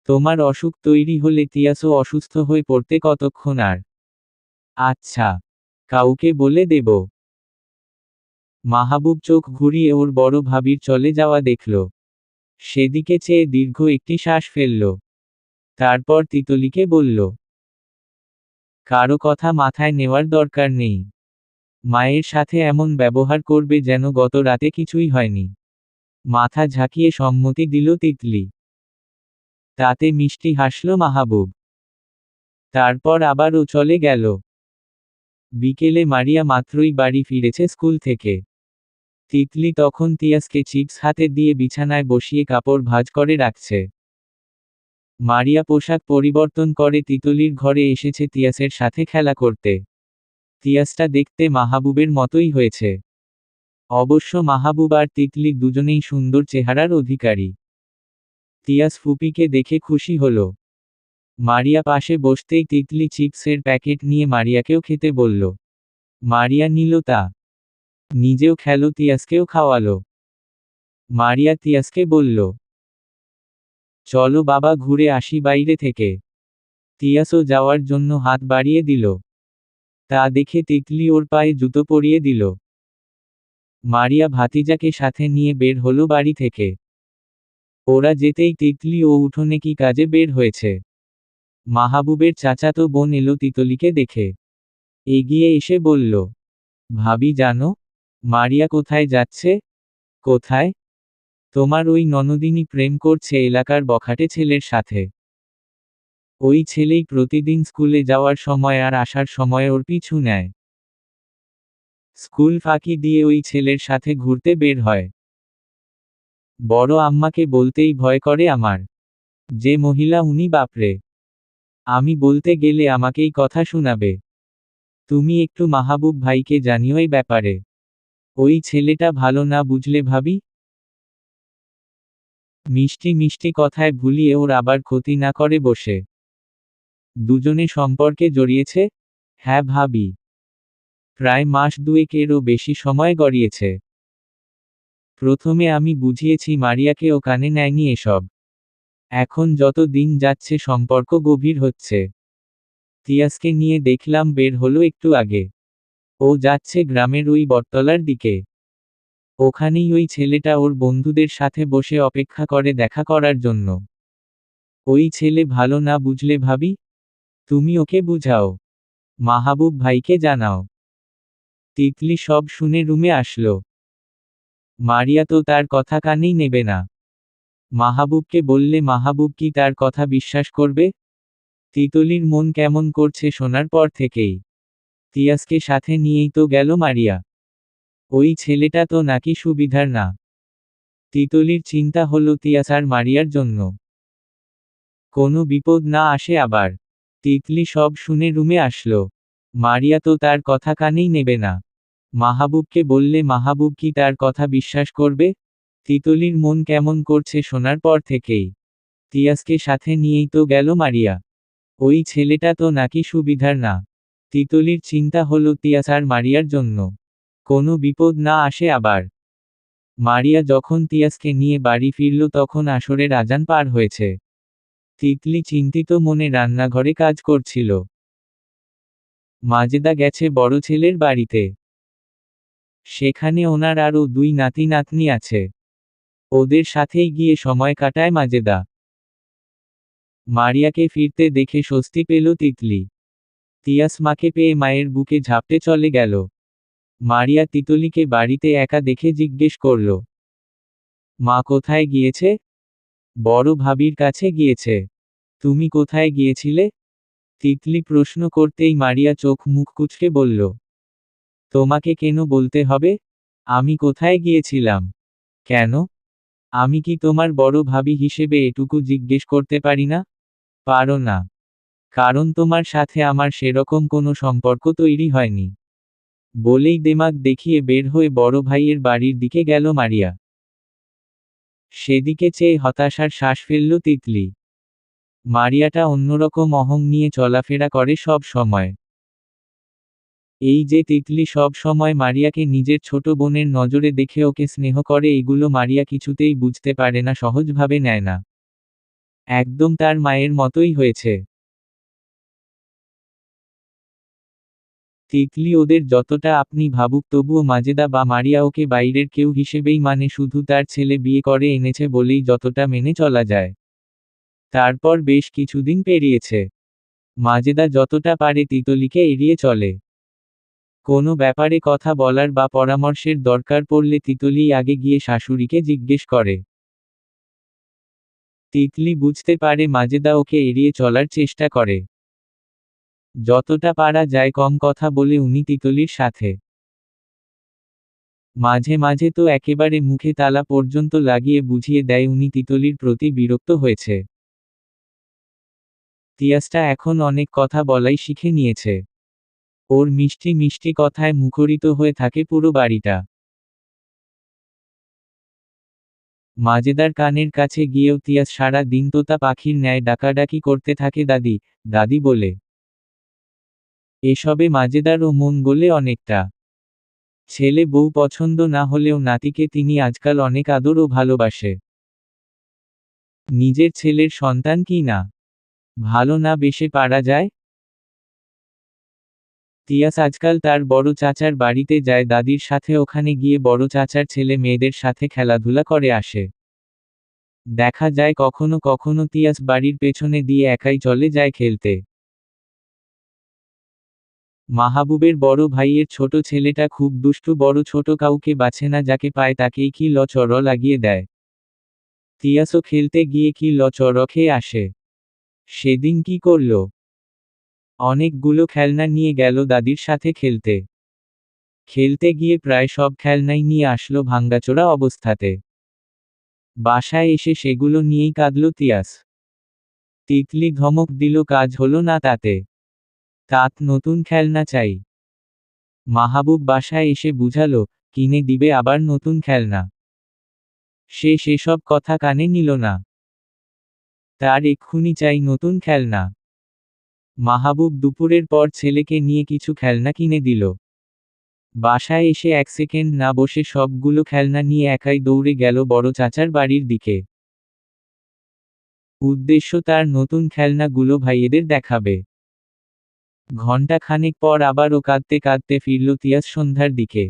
তোমার অসুখ তৈরি হলে তিয়াসও অসুস্থ হয়ে পড়তে কতক্ষণ আর? আচ্ছা, কাউকে বলে দেব। মাহবুব চোখ ঘুরিয়ে ওর বড় ভাবির চলে যাওয়া দেখল। সেদিকে চেয়ে দীর্ঘ একটি শ্বাস ফেলল। তারপর তিতলিকে বলল, কারো কথা মাথায় নেওয়ার দরকার নেই। মায়ের সাথে এমন ব্যবহার করবে যেন গত রাতে কিছুই হয়নি। মাথা ঝাঁকিয়ে সম্মতি দিল তিতলি। তাতে মিষ্টি হাসল মাহবুব। তারপর আবারও চলে গেল। বিকেলে মারিয়া মাত্রই বাড়ি ফিরেছে স্কুল থেকে। তিতলি তখন তিয়াসকে চিপস হাতে দিয়ে বিছানায় বসিয়ে কাপড় ভাঁজ করে রাখছে। মারিয়া পোশাক পরিবর্তন করে তিতলির ঘরে এসেছে তিয়াসের সাথে খেলা করতে। তিয়াসটা দেখতে মাহবুবের মতোই হয়েছে। অবশ্য মাহবুব আর তিতলি দুজনেই সুন্দর চেহারার অধিকারী। তিয়াস ফুপিকে দেখে খুশি হল। মারিয়া পাশে বসতেই তিতলি চিপসের প্যাকেট নিয়ে মারিয়াকেও খেতে বলল। মারিয়া নিল তা। নিজেও খেলো, তিয়াসকেও খাওয়ালো। মারিয়া তিয়াসকে বলল, চলো বাবা ঘুরে আসি বাইরে থেকে। তিয়াসও যাওয়ার জন্য হাত বাড়িয়ে দিল। তা দেখে তিতলি ওর পায়ে জুতো পরিয়ে দিল। মারিয়া ভাতিজাকে সাথে নিয়ে বের হলো বাড়ি থেকে। ওরা যেতেই তিতলি ও উঠোনে কি কাজে বের হয়েছে। মাহবুবের চাচাতো বোন এলো তিতলিকে দেখে। এগিয়ে এসে বলল, ভাবি জানো, মারিয়া কোথায় যাচ্ছে? কোথায়? তোমার ওই ননদিনী প্রেম করছে এলাকার বখাটে ছেলের সাথে। ওই ছেলেই প্রতিদিন স্কুলে যাওয়ার সময় আর আসার সময় ওর পিছু নেয়। স্কুল ফাঁকি দিয়ে ওই ছেলের সাথে ঘুরতে বের হয়। বড় আম্মাকে বলতেই ভয় করে আমার। যে মহিলা উনি বাপরে। আমি বলতে গেলে আমাকেই কথা শোনাবে। তুমি একটু মাহবুব ভাইকে জানিও এই ব্যাপারে। ওই ছেলেটা ভালো না, বুঝলে ভাবি? মিষ্টি মিষ্টি কথায় ভুলিয়ে ওর আবার ক্ষতি না করে বসে। দুজনে সম্পর্কে জড়িয়েছে? হ্যাঁ ভাবি। প্রায় মাস দুয়েকেরও বেশি সময় গড়িয়েছে। প্রথমে আমি বুঝিয়েছি মারিয়াকে, ও কানে নেয়নি এসব। এখন যত দিন যাচ্ছে সম্পর্ক গভীর হচ্ছে। তিয়াসকে নিয়ে দেখলাম বের হলো একটু আগে। ও যাচ্ছে গ্রামের ওই বটতলার দিকে। ওখানেই ওই ছেলেটা ওর বন্ধুদের সাথে বসে অপেক্ষা করে দেখা করার জন্য। ওই ছেলে ভালো না, বুঝলে ভাবি? তুমি ওকে বুঝাও। মাহবুব ভাইকে জানাও। তিতলি সব শুনে রুমে আসলো। মারিয়া তো তার কথা কানেই নেবে না। মাহবুবকে বললে মাহবুব কি তার কথা বিশ্বাস করবে? তিতলির মন কেমন করছে শোনার পর থেকেই। তিয়াসকে সাথে নিয়েই তো গেল মারিয়া। ওই ছেলেটা তো নাকি সুবিধার না। তিতলির চিন্তা হলো তিয়াস আর মারিয়ার জন্য কোনো বিপদ না আসে আবার। তিতলি সব শুনে রুমে আসলো। মারিয়া তো তার কথা কানেই নেবে না। মাহবুবকে বললে মাহবুব কি তার কথা বিশ্বাস করবে? তিতলির মন কেমন করছে শোনার পর থেকেই। তিয়াসকে সাথে নিয়েই তো গেল মারিয়া। ওই ছেলেটা তো নাকি সুবিধার না। তিতলির চিন্তা হলো তিয়াস আর মারিয়ার জন্য কোনো বিপদ না আসে আবার। মারিয়া যখন তিয়াসকে নিয়ে বাড়ি ফিরল তখন আসরের আজান পার হয়েছে। তিতলি চিন্তিত মনে রান্নাঘরে কাজ করছিল। মাজেদা গেছে বড় ছেলের বাড়িতে। সেখানে ওনার আরও দুই নাতি নাতনি আছে। ওদের সাথেই গিয়ে সময় কাটায় মাজেদা। মারিয়াকে ফিরতে দেখে স্বস্তি পেল তিতলি। তিয়াস মাকে পেয়ে মায়ের বুকে ঝাপটে চলে গেল। মারিয়া তিতলিকে বাড়িতে একা দেখে জিজ্ঞেস করল, মা কোথায় গিয়েছে? বড় ভাবির কাছে গিয়েছে। তুমি কোথায় গিয়েছিলে? তিতলি প্রশ্ন করতেই মারিয়া চোখ মুখ কুঁচকে বলল, তোমাকে কেন বলতে হবে? আমি কোথায় গিয়েছিলাম? কেন? আমি কি তোমার বড় ভাবি হিসেবে এটুকু জিজ্ঞেস করতে পারি না? পারো না। কারণ তোমার সাথে আমার সেরকম কোনো সম্পর্ক তৈরি হয়নি। বলেই দেমাগ দেখিয়ে বের হয়ে বড় ভাইয়ের বাড়ির দিকে গেল মারিয়া। সেদিকে চেয়ে হতাশার শ্বাস ফেলল তিতলি। মারিয়াটা অন্যরকম অহং নিয়ে চলাফেরা করে সব সময়। এই যে তিতলি সব সময় মারিয়াকে নিজের ছোট বোনের নজরে দেখে ওকে স্নেহ করে, এগুলো মারিয়া কিছুতেই বুঝতে পারে না, সহজভাবে নেয় না। একদম তার মায়ের মতোই হয়েছে। তিতলি ওদের যতটা আপনি ভাবুক তবুও মাজেদা বা মারিয়া ওকে বাইরের কেউ হিসেবেই মানে, শুধু তার ছেলে বিয়ে করে এনেছে বলেই যতটা মেনে চলা যায়। তারপর বেশ কিছুদিন পেরিয়েছে। মাজেদা যতটা পারে তিতলিকে এড়িয়ে চলে। কোনো ব্যাপারে কথা বলার বা পরামর্শের দরকার পড়লে তিতলি আগে গিয়ে শাশুড়িকে জিজ্ঞেস করে। তিতলি বুঝতে পারে মাজেদা ওকে এড়িয়ে চলার চেষ্টা করে। যতটা পারা যায় কম কথা বলে উনি তিতলির সাথে। মাঝে মাঝে তো একেবারে মুখে তালা পর্যন্ত লাগিয়ে বুঝিয়ে দেয় উনি তিতলির প্রতি বিরক্ত হয়েছে। তিয়াসটা এখন অনেক কথা বলাই শিখে নিয়েছে। ওর মিষ্টি মিষ্টি কথায় মুখরিত হয়ে থাকে পুরো বাড়িটা। মাজেদার কানের কাছে গিয়েও তিয়াস সারা দিন তোতা পাখির ন্যায় ডাকাডাকি করতে থাকে দাদি, দাদি বলে। এসবে মাজেদারও মন গলে অনেকটা। ছেলে বউ পছন্দ না হলেও নাতিকে তিনি আজকাল অনেক আদর ও ভালোবাসে। নিজের ছেলের সন্তান কি না ভালো না বেসে পারা যায়। তিয়াস আজকাল তার বড় চাচার বাড়িতে যায় দাদির সাথে, ওখানে গিয়ে বড় চাচার ছেলে মেয়েদের সাথে খেলাধুলা করে আসে। দেখা যায় কখনো কখনো তিয়াস বাড়ির পেছনে দিয়ে একাই চলে যায় খেলতে। মাহবুবের বড় ভাইয়ের ছোট ছেলেটা খুব দুষ্টু, বড় ছোট কাউকে বাছে না, যাকে পায় তাকেই কি লচড় লাগিয়ে দেয়। তিয়াসও খেলতে গিয়ে কি লচড় খেয়ে আসে। সেদিন কি করল? অনেকগুলো খেলনা নিয়ে গেল দাদির সাথে খেলতে। খেলতে গিয়ে প্রায় সব খেলনাই নিয়ে আসলো ভাঙ্গাচোরা অবস্থাতে। বাসায় এসে সেগুলো নিয়েই কাঁদল তিয়াস। তিতলি ধমক দিল কাজ হলো না তাতে। তাত নতুন খেলনা চাই। মাহবুব বাসায় এসে বুঝালো, কিনে দিবে আবার নতুন খেলনা। সে সেসব কথা কানে নিল না। তার এক্ষুনি চাই নতুন খেলনা। মাহবুব দুপুরের পর ছেলেকে নিয়ে কিছু খেলনা কিনে দিল। বাসায় এসে এক সেকেন্ড না বসে সবগুলো খেলনা নিয়ে একাই দৌড়ে গেল বড় চাচার বাড়ির দিকে। উদ্দেশ্য তার নতুন খেলনাগুলো ভাইয়েদের দেখাবে। ঘণ্টা খানেক পর আবারও কাঁদতে কাঁদতে ফিরল তিয়াস সন্ধ্যার দিকে।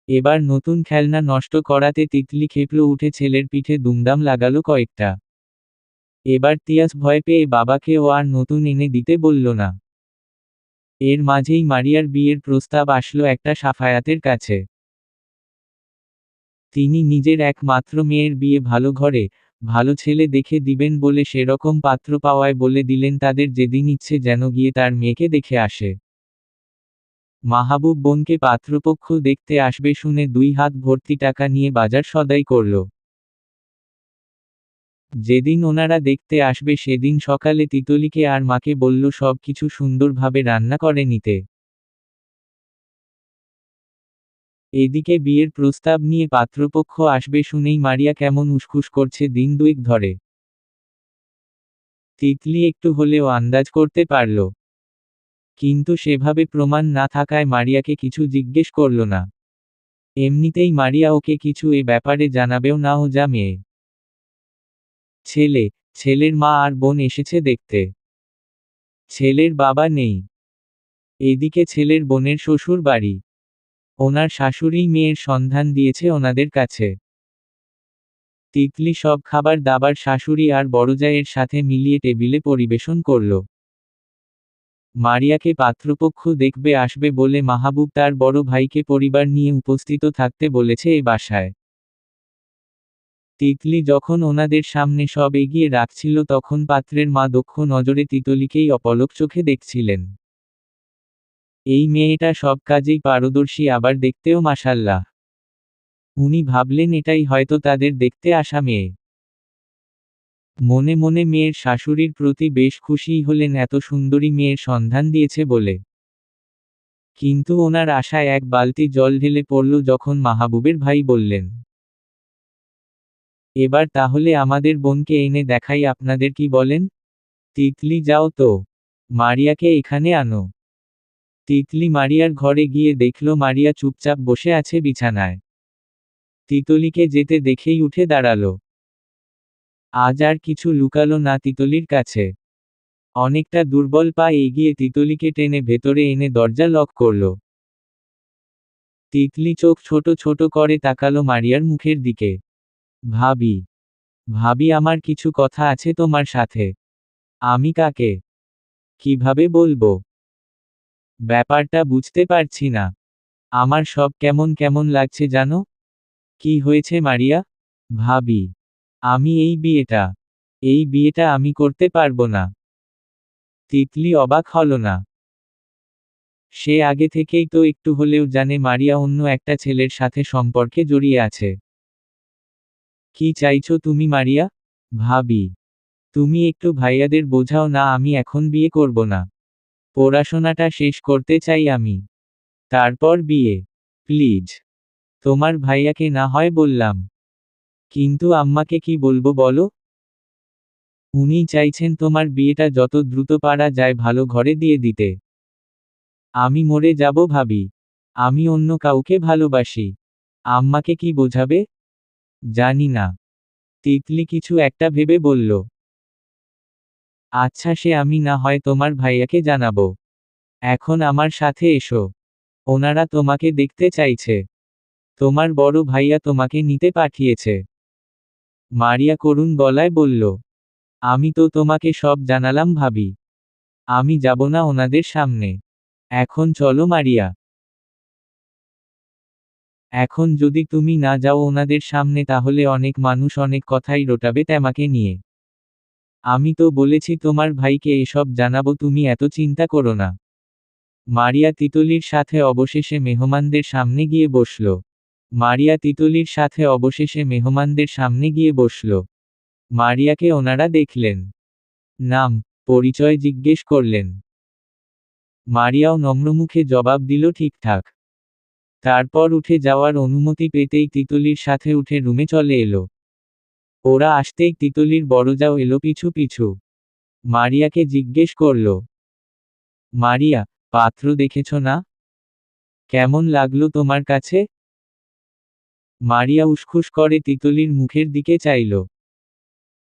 এবার নতুন খেলনা নষ্ট করাতে তিতলি খেপল উঠে ছেলের পিঠে দুমদাম লাগালো কয়েকটা। এবার তিয়াস ভয় পেয়ে বাবাকে ও আর নতুন এনে দিতে বলল না। এর মাঝেই মারিয়ার বিয়ের প্রস্তাব আসলো একটা সাফায়াতের কাছে। তিনি নিজের একমাত্র মেয়ের বিয়ে ভালো ঘরে, ভালো ছেলে দেখে দিবেন বলে সেরকম পাত্র পাওয়ায় বলে দিলেন তাদের যেদিন ইচ্ছে যেন গিয়ে তার মেয়েকে দেখে আসে। মাহবুব বোনকে পাত্রপক্ষ দেখতে আসবে শুনে 2 হাত ভর্তি টাকা নিয়ে বাজার সদাই করল। যেদিন ওনারা দেখতে আসবে সেদিন সকালে তিতলিকে আর মাকে বলল সব কিছু সুন্দরভাবে রান্না করে নিতে। এদিকে বিয়ের প্রস্তাব নিয়ে পাত্রপক্ষ আসবে শুনেই মারিয়া কেমন উসখুস করছে দিন 2 ধরে। তিতলি একটু হলেও আন্দাজ করতে পারল। কিন্তু সেভাবে প্রমাণ না থাকায় মারিয়াকে কিছু জিজ্ঞেস করল না। এমনিতেই মারিয়া ওকে কিছু এ ব্যাপারে জানাবেও না, ও যা মেয়ে। ছেলের মা আর বোন এসেছে দেখতে। ছেলের বাবা নেই। এদিকে ছেলের বোনের শ্বশুর বাড়ি। ওনার শাশুড়িই মেয়ের সন্ধান দিয়েছে ওনাদের কাছে। তিতলি সব খাবার দাবার শাশুড়ি আর বড়জায়ের সাথে মিলিয়ে টেবিলে পরিবেশন করল। মারিয়াকে পাত্রপক্ষ দেখবে আসবে বলে মাহবুব তার বড় ভাইকে পরিবার নিয়ে উপস্থিত থাকতে বলেছে এ বাসায়। তিতলি যখন ওনাদের সামনে সব এগিয়ে রাখছিল তখন পাত্রের মা দক্ষ নজরে তিতলিকেই অপলক চোখে দেখছিলেন। এই মেয়েটা সব কাজেই পারদর্শী, আবার দেখতেও মাশাল্লাহ। উনি ভাবলেন এটাই হয়তো তাদের দেখতে আসা মেয়ে। মনে মনে মেয়ের শাশুড়ির প্রতি বেশ খুশিই হলেন এত সুন্দরী মেয়ের সন্ধান দিয়েছে বলে। কিন্তু ওনার আশায় এক বালতি জল ঢেলে পড়ল যখন মাহবুবের ভাই বললেন, এবার তাহলে আমাদের বোনকে এনে দেখাই, আপনাদের কি বলেন? তিতলি যাও তো, মারিয়াকে এখানে আনো। তিতলি মারিয়ার ঘরে গিয়ে দেখল মারিয়া চুপচাপ বসে আছে বিছানায়। তিতলিকে যেতে দেখেই উঠে দাঁড়ালো। আজ আর কিছু লুকালো না তিতলির কাছে। অনেকটা দুর্বল পা এগিয়ে তিতলিকে টেনে ভেতরে এনে দরজা লক করল। তিতলি চোখ ছোট ছোট করে তাকালো মারিয়ার মুখের দিকে। ভাবি, ভাবি আমার কিছু কথা আছে তোমার সাথে। আমি কাকে কিভাবে বলবো? ব্যাপারটা বুঝতে পারছি না। আমার সব কেমন কেমন লাগছে জানো? কি হয়েছে মারিয়া? ভাবি, আমি এই বিয়েটা আমি করতে পারবো না। তিতলি অবাক হলো না। সে আগে থেকেই তো একটু হলেও জানে মারিয়া অন্য একটা ছেলের সাথে সম্পর্কে জড়িয়ে আছে। কি চাইছো তুমি মারিয়া? ভাবি, তুমি একটু ভাইয়াদের বোঝাও না, আমি এখন বিয়ে করব না। পড়াশোনাটা শেষ করতে চাই আমি। তারপর বিয়ে। প্লিজ। তোমার ভাইয়াকে না হয় বললাম। কিন্তু আম্মাকে কি বলবো বলো? উনি চাইছেন তোমার বিয়েটা যত দ্রুত পারা যায় ভালো ঘরে দিয়ে দিতে। আমি মরে যাব ভাবি। আমি অন্য কাউকে ভালোবাসি। আম্মাকে কি বোঝাবে? জানি না। তিতলি কিছু একটা ভেবে বলল। আচ্ছা, সে আমি না হয় তোমার ভাইয়াকে জানাবো। এখন আমার সাথে এসো। ওনারা তোমাকে দেখতে চাইছে। তোমার বড় ভাইয়া তোমাকে নিতে পাঠিয়েছে। মারিয়া করুণ গলায় বলল। আমি তো তোমাকে সব জানালাম ভাবি। আমি যাব না ওনাদের সামনে। এখন চলো মারিয়া। এখন যদি তুমি না যাও ওনাদের সামনে তাহলে অনেক মানুষ অনেক কথাই রটাবে তোমাকে নিয়ে। আমি তো বলেছি তোমার ভাইকে এসব জানাবো, তুমি এত চিন্তা করো না। মারিয়া তিতলির সাথে অবশেষে মেহমানদের সামনে গিয়ে বসল। মারিয়া তিতলির সাথে অবশেষে মেহমানদের সামনে গিয়ে বসল। মারিয়াকে ওনারা দেখলেন। নাম, পরিচয় জিজ্ঞেস করলেন। মারিয়াও নম্রমুখে জবাব দিল ঠিকঠাক। তারপর উঠে যাওয়ার অনুমতি পেতেই তিতলির সাথে উঠে রুমে চলে এলো। ওরা আসতেই তিতলির বড়জাও এলো পিছু পিছু। মারিয়াকে জিজ্ঞেস করল। মারিয়া, পাত্র দেখেছ না? কেমন লাগলো তোমার কাছে? মারিয়া উসখুস করে তিতলির মুখের দিকে চাইল।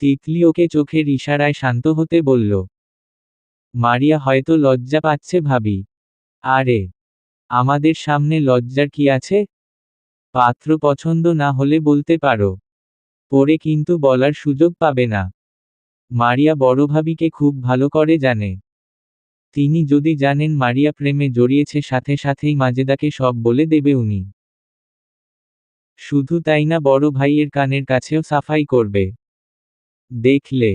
তিতলি ওকে চোখের ইশারায় শান্ত হতে বলল। মারিয়া হয়তো লজ্জা পাচ্ছে ভাবি। আরে, আমাদের সামনে লজ্জার কি আছে? পাত্র পছন্দ না হলে বলতে পারো। পরে কিন্তু বলার সুযোগ পাবে না। মারিয়া বড় ভাবিকে খুব ভালো করে জানে। তিনি যদি জানেন মারিয়া প্রেমে জড়িয়েছে সাথে সাথেই মাজেদাকে সব বলে দেবে উনি। শুধু তাই না, বড় ভাইয়ের কানের কাছেও সাফাই করবে। দেখলে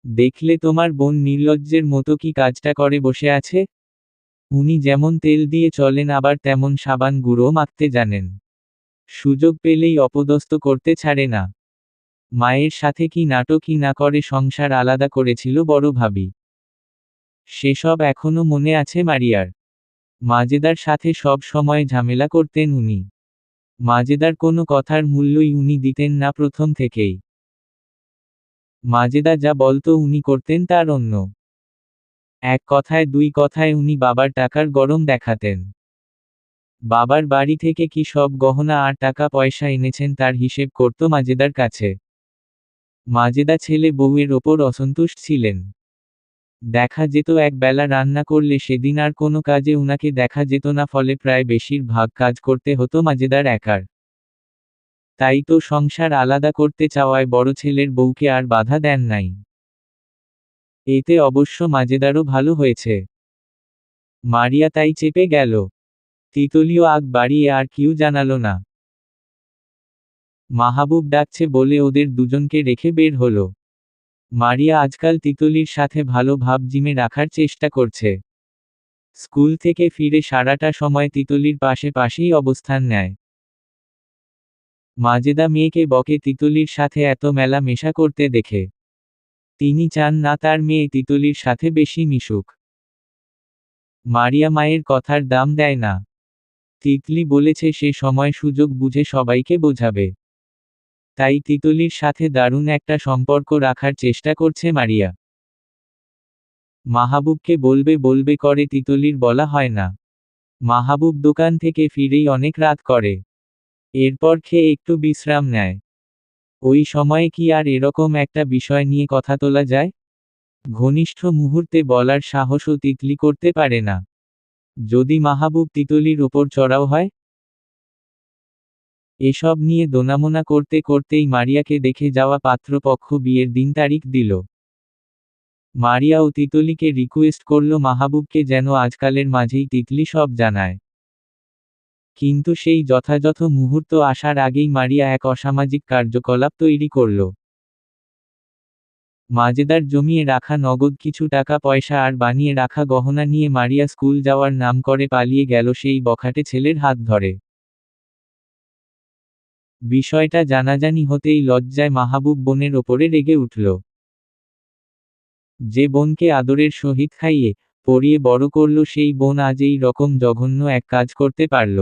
দেখলে তোমার বোন নির্লজ্জের মতো কি কাজটা করে বসে আছে। উনি যেমন তেল দিয়ে চলেন আবার তেমন সাবান গুঁড়ো মাখতে জানেন। সুযোগ পেলেই অপদস্থ করতে ছাড়ে না। মায়ের সাথে কি নাটকই না করে সংসার আলাদা করেছিল বড় ভাবি। সেসব এখনো মনে আছে মারিয়ার। মাজেদার সাথে সব সময় ঝামেলা করতেন উনি। মাজেদার কোনো কথার মূল্যই উনি দিতেন না প্রথম থেকেই। মাজেদা যা বলতো উনি করতেন তার অন্য। এক কথায় দুই কথায় উনি বাবার টাকার গরম দেখাতেন। বাবার বাড়ি থেকে কি সব গহনা আর টাকা পয়সা এনেছেন তার হিসেব করত মাজেদার কাছে। মাজেদা ছেলে বউয়ের ওপর অসন্তুষ্ট ছিলেন। দেখা যেত এক বেলা রান্না করলে সেদিন আর কোনো কাজে উনাকে দেখা যেত না, ফলে প্রায় বেশিরভাগ কাজ করতে হতো মাজেদার একার। তাই তো সংসার আলাদা করতে চাওয়ায় বড় ছেলের বউকে আর বাধা দেন নাই। এতে অবশ্য মাজেদারও ভালো হয়েছে। মারিয়া তাই চেপে গেল। তিতলিও আগ বাড়িয়ে আর কিউ জানালো না। মাহবুব ডাকছে বলে ওদের দুজনকে রেখে বের হলো। মারিয়া আজকাল তিতলির সাথে ভালো ভাব জিমে রাখার চেষ্টা করছে। স্কুল থেকে ফিরে সারাটা সময় তিতলির পাশে পাশেই অবস্থান নেয়। মাজেদা মেয়েকে বকে তিতলির সাথে এত মেলা মেশা করতে দেখে। তিনি চান না তার মেয়ে তিতলির সাথে বেশি মিশুক। মারিয়া মায়ের কথার দাম দেয় না। তিতলি বলেছে সে সময় সুযোগ বুঝে সবাইকে বোঝাবে। তাই তিতলির সাথে দারুণ একটা সম্পর্ক রাখার চেষ্টা করছে মারিয়া। মাহবুবকে বলবে বলবে করে তিতলির বলা হয় না। মাহবুব দোকান থেকে ফিরেই অনেক রাত করে। এরপর খেয়ে একটু বিশ্রাম নেয়। ওই সময়ে কি আর এরকম একটা বিষয় নিয়ে কথা তোলা যায়? ঘনিষ্ঠ মুহূর্তে বলার সাহসও তিতলি করতে পারে না। যদি মাহবুব তিতলির ওপর চড়াও হয়? এসব নিয়ে দোনামোনা করতে করতেই মারিয়াকে দেখে যাওয়া পাত্রপক্ষ বিয়ের দিন তারিখ দিল। মারিয়া ও তিতলিকে রিকোয়েস্ট করল মাহবুবকে যেন আজকালের মাঝেই তিতলি সব জানায়। কিন্তু সেই যথাযথ মুহূর্ত আসার আগেই মারিয়া এক অসামাজিক কার্যকলাপ তৈরি করল। মাজেদার জমিয়ে রাখা নগদ কিছু টাকা পয়সা আর বানিয়ে রাখা গহনা নিয়ে মারিয়া স্কুল যাওয়ার নাম করে পালিয়ে গেল সেই বখাটে ছেলের হাত ধরে। বিষয়টা জানাজানি হতেই লজ্জায় মাহবুব বোনের ওপরে রেগে উঠল। যে বোনকে আদরের সহিত খাইয়ে পরিয়ে বড় করল সেই বোন আজ এই রকম জঘন্য এক কাজ করতে পারল।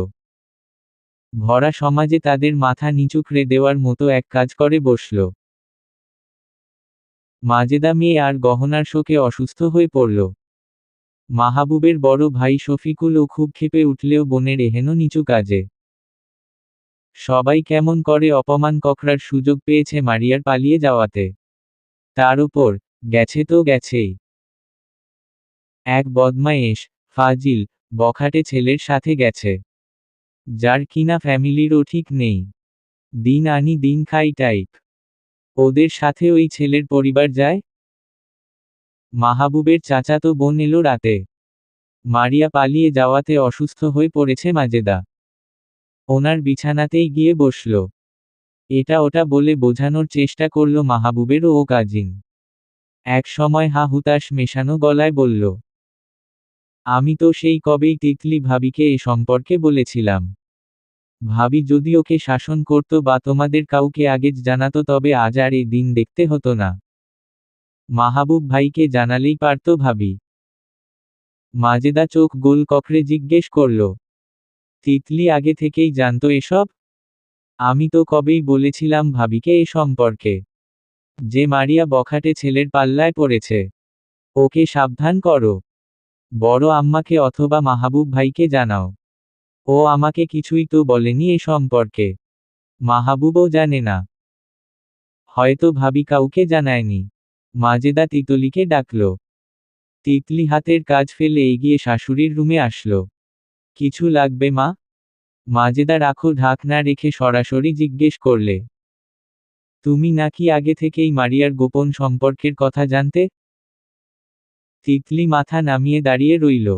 ভরা সমাজে তাদের মাথা নিচু করে দেওয়ার মতো এক কাজ করে বসল। মাজেদা মেয়ে আর গহনার শোকে অসুস্থ হয়ে পড়ল। মাহবুবের বড় ভাই শফিকুলও খুব ক্ষেপে উঠলেও বোনের এহেন নিচু কাজে সবাই কেমন করে অপমান ককরার সুযোগ পেয়েছে মারিয়ার পালিয়ে যাওয়াতে। তার উপর গেছে তো গেছেই এক বদমায়েশ, ফাজিল, বখাটে ছেলের সাথে গেছে, যার কিনা ফ্যামিলিরও ঠিক নেই। দিন আনি দিন খাই টাইপ। ওদের সাথে ওই ছেলের পরিবার যায়। মাহবুবের চাচাতো বোন এলো রাতে। মারিয়া পালিয়ে যাওয়াতে অসুস্থ হয়ে পড়েছে মাজেদা। ওনার বিছানাতেই গিয়ে বসল। এটা ওটা বলে বোঝানোর চেষ্টা করল মাহবুবের ও কাজিন। এক সময় হা হুতাশ মেশানো গলায় বলল, আমি তো সেই কবেই তিতলি ভাবিকে এ সম্পর্কে বলেছিলাম। ভাবি যদি ওকে শাসন করত বা তোমাদের কাউকে আগে জানাতো তবে আজ আর এই দিন দেখতে হতো না। মাহবুব ভাইকে জানালেই পারত ভাবি। মাজেদা চোখ গোল ককরে জিজ্ঞেস করল, তিতলি আগে থেকেই জানতো এসব? আমি তো কবেই বলেছিলাম ভাবিকে এ সম্পর্কে, যে মারিয়া বখাটে ছেলের পাল্লায় পড়েছে, ওকে সাবধান করো। বড় আম্মাকে অথবা মাহবুব ভাইকে জানাও। ও আমাকে কিছুই তো বলেনি এ সম্পর্কে। মাহবুবও জানে না। হয়তো ভাবি কাউকে জানায়নি। মাজেদা তিতলিকে ডাকল। তিতলি হাতের কাজ ফেলে এগিয়ে শাশুড়ির রুমে আসলো। কিছু লাগবে মা? মাজেদা রাখো ঢাকনা রেখে সরাসরি জিজ্ঞেস করলে, তুমি নাকি আগে থেকেই মারিয়ার গোপন সম্পর্কের কথা জানতে? তিতলি মাথা নামিয়ে দাঁড়িয়ে রইল।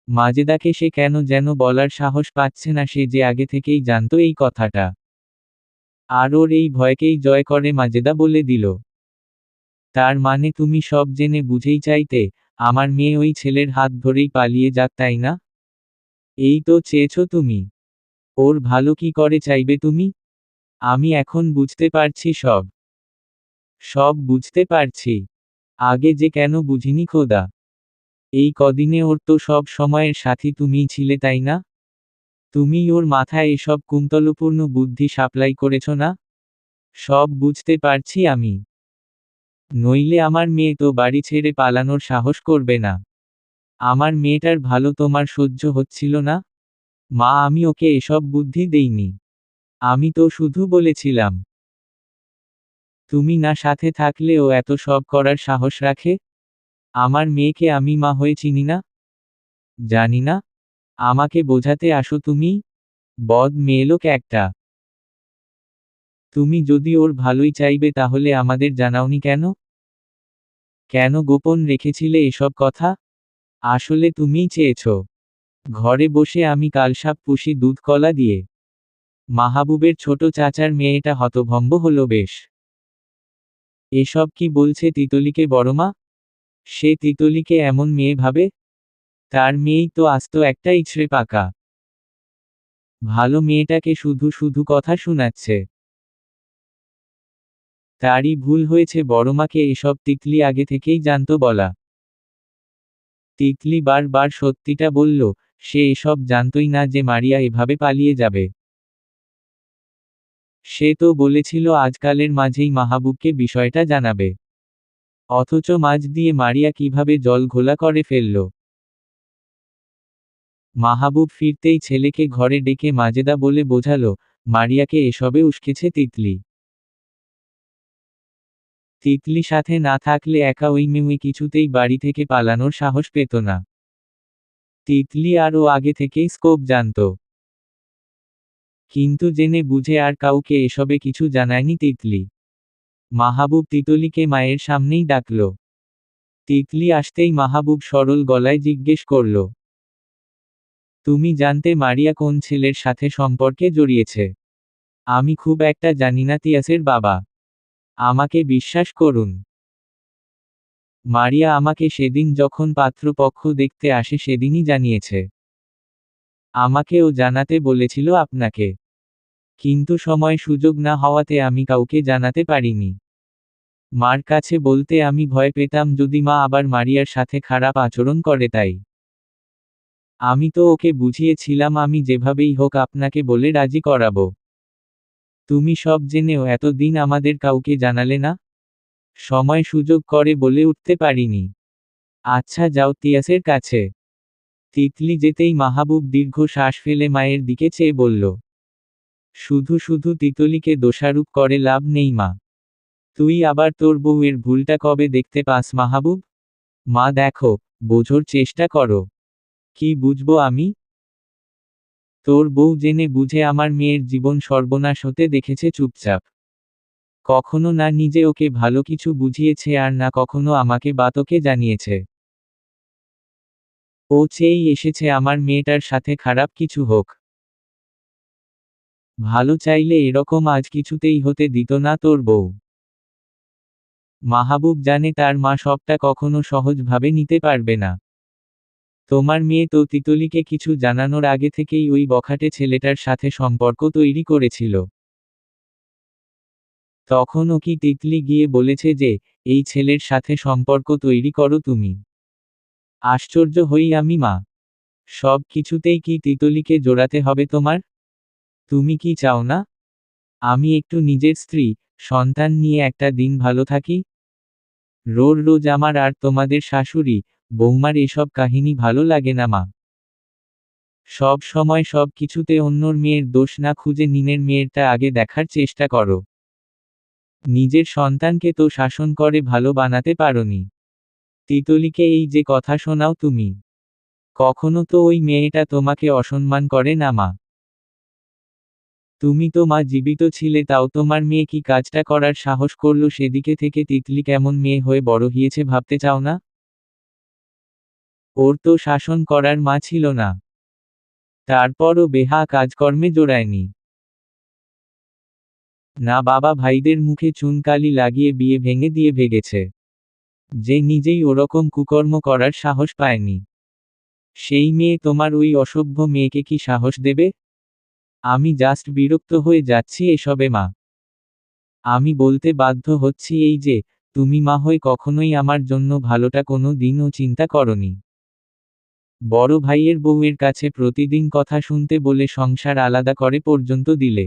মাজেদাকে সে কেন যেন বলার সাহস পাচ্ছে না সে যে আগে থেকেই জানতো এই কথাটা। আর ওর এই ভয়কেই জয় করে মাজেদা বলে দিল, তার মানে তুমি সব জেনে বুঝেই চাইতে আমার মেয়ে ওই ছেলের হাত ধরেই পালিয়ে যাক, তাই না? এই তো চেয়েছো তুমি। ওর ভালো কি করে চাইবে তুমি? আমি এখন বুঝতে পারছি সব। সব বুঝতে পারছি। আগে যে কেন বুঝিনি খোদা। এই কদিনে ওর তো সব সময়ের সাথী তুমিই ছিলে, তাই না? তুমিই ওর মাথায় এসব কুন্তলপূর্ণ বুদ্ধি সাপ্লাই করেছ না? সব বুঝতে পারছি আমি। নইলে আমার মেয়ে তো বাড়ি ছেড়ে পালানোর সাহস করবে না। আমার মেয়েটার ভালো তোমার সহ্য হচ্ছিল না? মা, আমি ওকে এসব বুদ্ধি দেইনি। আমি তো শুধু বলেছিলাম, তুমি না সাথে থাকলে ও এত সব করার সাহস রাখে? আমার মেয়েকে আমি মা হয়ে চিনি না? জানি না? আমাকে বোঝাতে আসো তুমি? বদ মেয়েলোক একটা। তুমি যদি ওর ভালোই চাইবে তাহলে আমাদের জানাওনি কেন? কেন গোপন রেখেছিলে এসব কথা? আসলে তুমিই চেয়েছ ঘরে বসে আমি কালসাপ পুষি দুধ কলা দিয়ে। মাহবুবের ছোট চাচার মেয়েটা হতভম্ব হলো বেশ। এসব কি বলছে তিতলিকে বড়মা? সে তিতলিকে এমন মেয়ে ভাবে? তার মেয়েই তো আস্ত একটা ইছড়ে পাকা। ভালো মেয়েটাকে শুধু শুধু কথা শোনাচ্ছে। তারই ভুল হয়েছে বড়মাকে এসব তিতলি আগে থেকেই জানতো বলা। তিতলি বার সত্যিটা বলল, সে এসব জানতোই না যে মারিয়া এভাবে পালিয়ে যাবে। সে তো বলেছিল আজকালের মাঝেই মাহবুবকে বিষয়টা জানাবে। অথচ মাঝ দিয়ে মারিয়া কিভাবে জল ঘোলা করে ফেলল। মাহবুব ফিরতেই ছেলেকে ঘরে ডেকে মাজেদা বলে বোঝালো, মারিয়াকে এসবে উস্কেছে তিতলি। তিতলি সাথে না থাকলে একা ওই মেয়ে কিছুতেই বাড়ি থেকে পালানোর সাহস পেত না। তিতলি আরও আগে থেকেই স্কোপ জানত, কিন্তু জেনে বুঝে আর কাউকে এসবে কিছু জানায়নি তিতলি। মাহবুব তিতলিকে মায়ের সামনেই ডাকল। তিতলি আসতেই মাহবুব সরল গলায় জিজ্ঞেস করল, তুমি জানতে মারিয়া কোন ছেলের সাথে সম্পর্কে জড়িয়েছে? আমি খুব একটা জানি না তিয়াসের বাবা, আমাকে বিশ্বাস করুন। মারিয়া আমাকে সেদিন যখন পাত্রপক্ষ দেখতে আসে সেদিনই জানিয়েছে। আমাকেও জানাতে বলেছিল আপনাকে, কিন্তু সময় সুযোগ না হওয়াতে আমি কাউকে জানাতে পারিনি। মার কাছে বলতে আমি ভয় পেতাম যদি মা আবার মারিয়ার সাথে খারাপ আচরণ করে, তাই আমি তো ওকে বুঝিয়েছিলাম আমি যেভাবেই হোক আপনাকে বলে রাজি করাবো। তুমি সব জেনেও এতদিন আমাদের কাউকে জানালে না? সময় সুযোগ করে বলে উঠতে পারিনি। আচ্ছা যাও তিয়াসের কাছে। তিতলি যেতেই মাহবুব দীর্ঘ শ্বাস ফেলে মায়ের দিকে চেয়ে বলল, শুধু শুধু তিতলিকে দোষারোপ করে লাভ নেই মা। তুই আবার তোর বউয়ের ভুলটা কবে দেখতে পাস মাহবুব? মা দেখো, বোঝার চেষ্টা করো। কি বুঝবো আমি? তোর বউ জেনে বুঝে আমার মেয়ের জীবন সর্বনাশ হতে দেখেছে চুপচাপ। কখনো না নিজে ওকে ভালো কিছু বুঝিয়েছে আর না কখনো আমাকে বা তোকে জানিয়েছে। ও চেয়েই এসেছে আমার মেয়েটার সাথে খারাপ কিছু হোক। ভালো চাইলে এরকম আজ কিছুতেই হতে দিত না তোর বউ। মাহবুব জানে তার মা সবটা কখনো সহজভাবে নিতে পারবে না। তোমার মেয়ে তো তিতলিকে কিছু জানানোর আগে থেকেই ওই বখাটে ছেলেটার সাথে সম্পর্ক তৈরি করেছিল। তখন ও কি তিতলি গিয়ে বলেছে যে, এই ছেলের সাথে সম্পর্ক তৈরি করো তুমি? আশ্চর্য হই আমি মা। সব কিছুতেই কি তিতলিকে জোড়াতে হবে তোমার? তুমি কি চাও না আমি একটু নিজের স্ত্রী, সন্তান নিয়ে একটা দিন ভালো থাকি? রোজ আমার আর তোমাদের শাশুড়ি, বৌমার এসব কাহিনী ভালো লাগে না মা। সব সময় সব কিছুতে অন্যর মেয়ের দোষ না খুঁজে নিজের মেয়েরটা আগে দেখার চেষ্টা করো। নিজের সন্তানকে তো শাসন করে ভালো বানাতে পারোনি। তিতলিকে এই যে কথা শোনাও তুমি, কখনো তো ওই মেয়েটা তোমাকে অসম্মান করে না মা। তুমি তো মা জীবিত ছিলে, তাও তোমার মেয়ে কি কাজটা করার সাহস করলো সেদিকে থেকে তিতলি কেমন মেয়ে হয়ে বড় হয়েছে ভাবতে চাও না? ওর তো শাসন করার মা ছিল না, তারপরও বেহা কাজকর্মে জোড়ায়নি। না বাবা ভাইদের মুখে চুনকালি লাগিয়ে বিয়ে ভেঙে দিয়ে ভেগেছে। যে নিজেই ওরকম কুকর্ম করার সাহস পায়নি, সেই মেয়ে তোমার ওই অসভ্য মেয়েকে কি সাহস দেবে? আমি জাস্ট বিরক্ত হয়ে যাচ্ছি এসবে মা। আমি বলতে বাধ্য হচ্ছি এই যে, তুমি মা হয়ে কখনোই আমার জন্য ভালোটা কোনো দিনও চিন্তা করনি। বড় ভাইয়ের বউয়ের কাছে প্রতিদিন কথা শুনতে বলে সংসার আলাদা করে পর্যন্ত দিলে।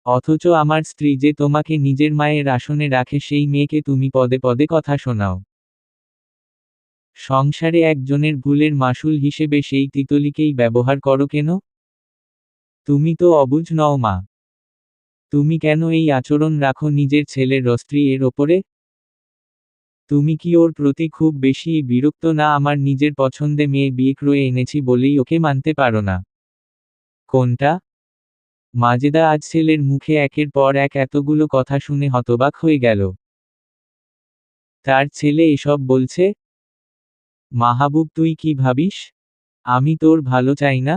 অথচ আমার স্ত্রী যে তোমাকে নিজের মায়ের আসনে রাখে সেই মেয়েকে তুমি পদে পদে কথা শোনাও। সংসারে একজনের ভুলের মাসুল হিসেবে সেই তিতলিকেই ব্যবহার করো কেন? তুমি তো অবুঝ নও মা। তুমি কেন এই আচরণ রাখো নিজের ছেলের স্ত্রী এর ওপরে? তুমি কি ওর প্রতি খুব বেশি বিরক্ত না আমার নিজের পছন্দে মেয়ে বিয়ে করে এনেছি বলেই ওকে মানতে পারো না? কোনটা? মাজেদা আজ ছেলের মুখে একের পর এক এতগুলো কথা শুনে হতবাক হয়ে গেল। তার ছেলে এসব বলছে? মাহবুব তুই কি ভাবিস? আমি তোর ভালো চাই না?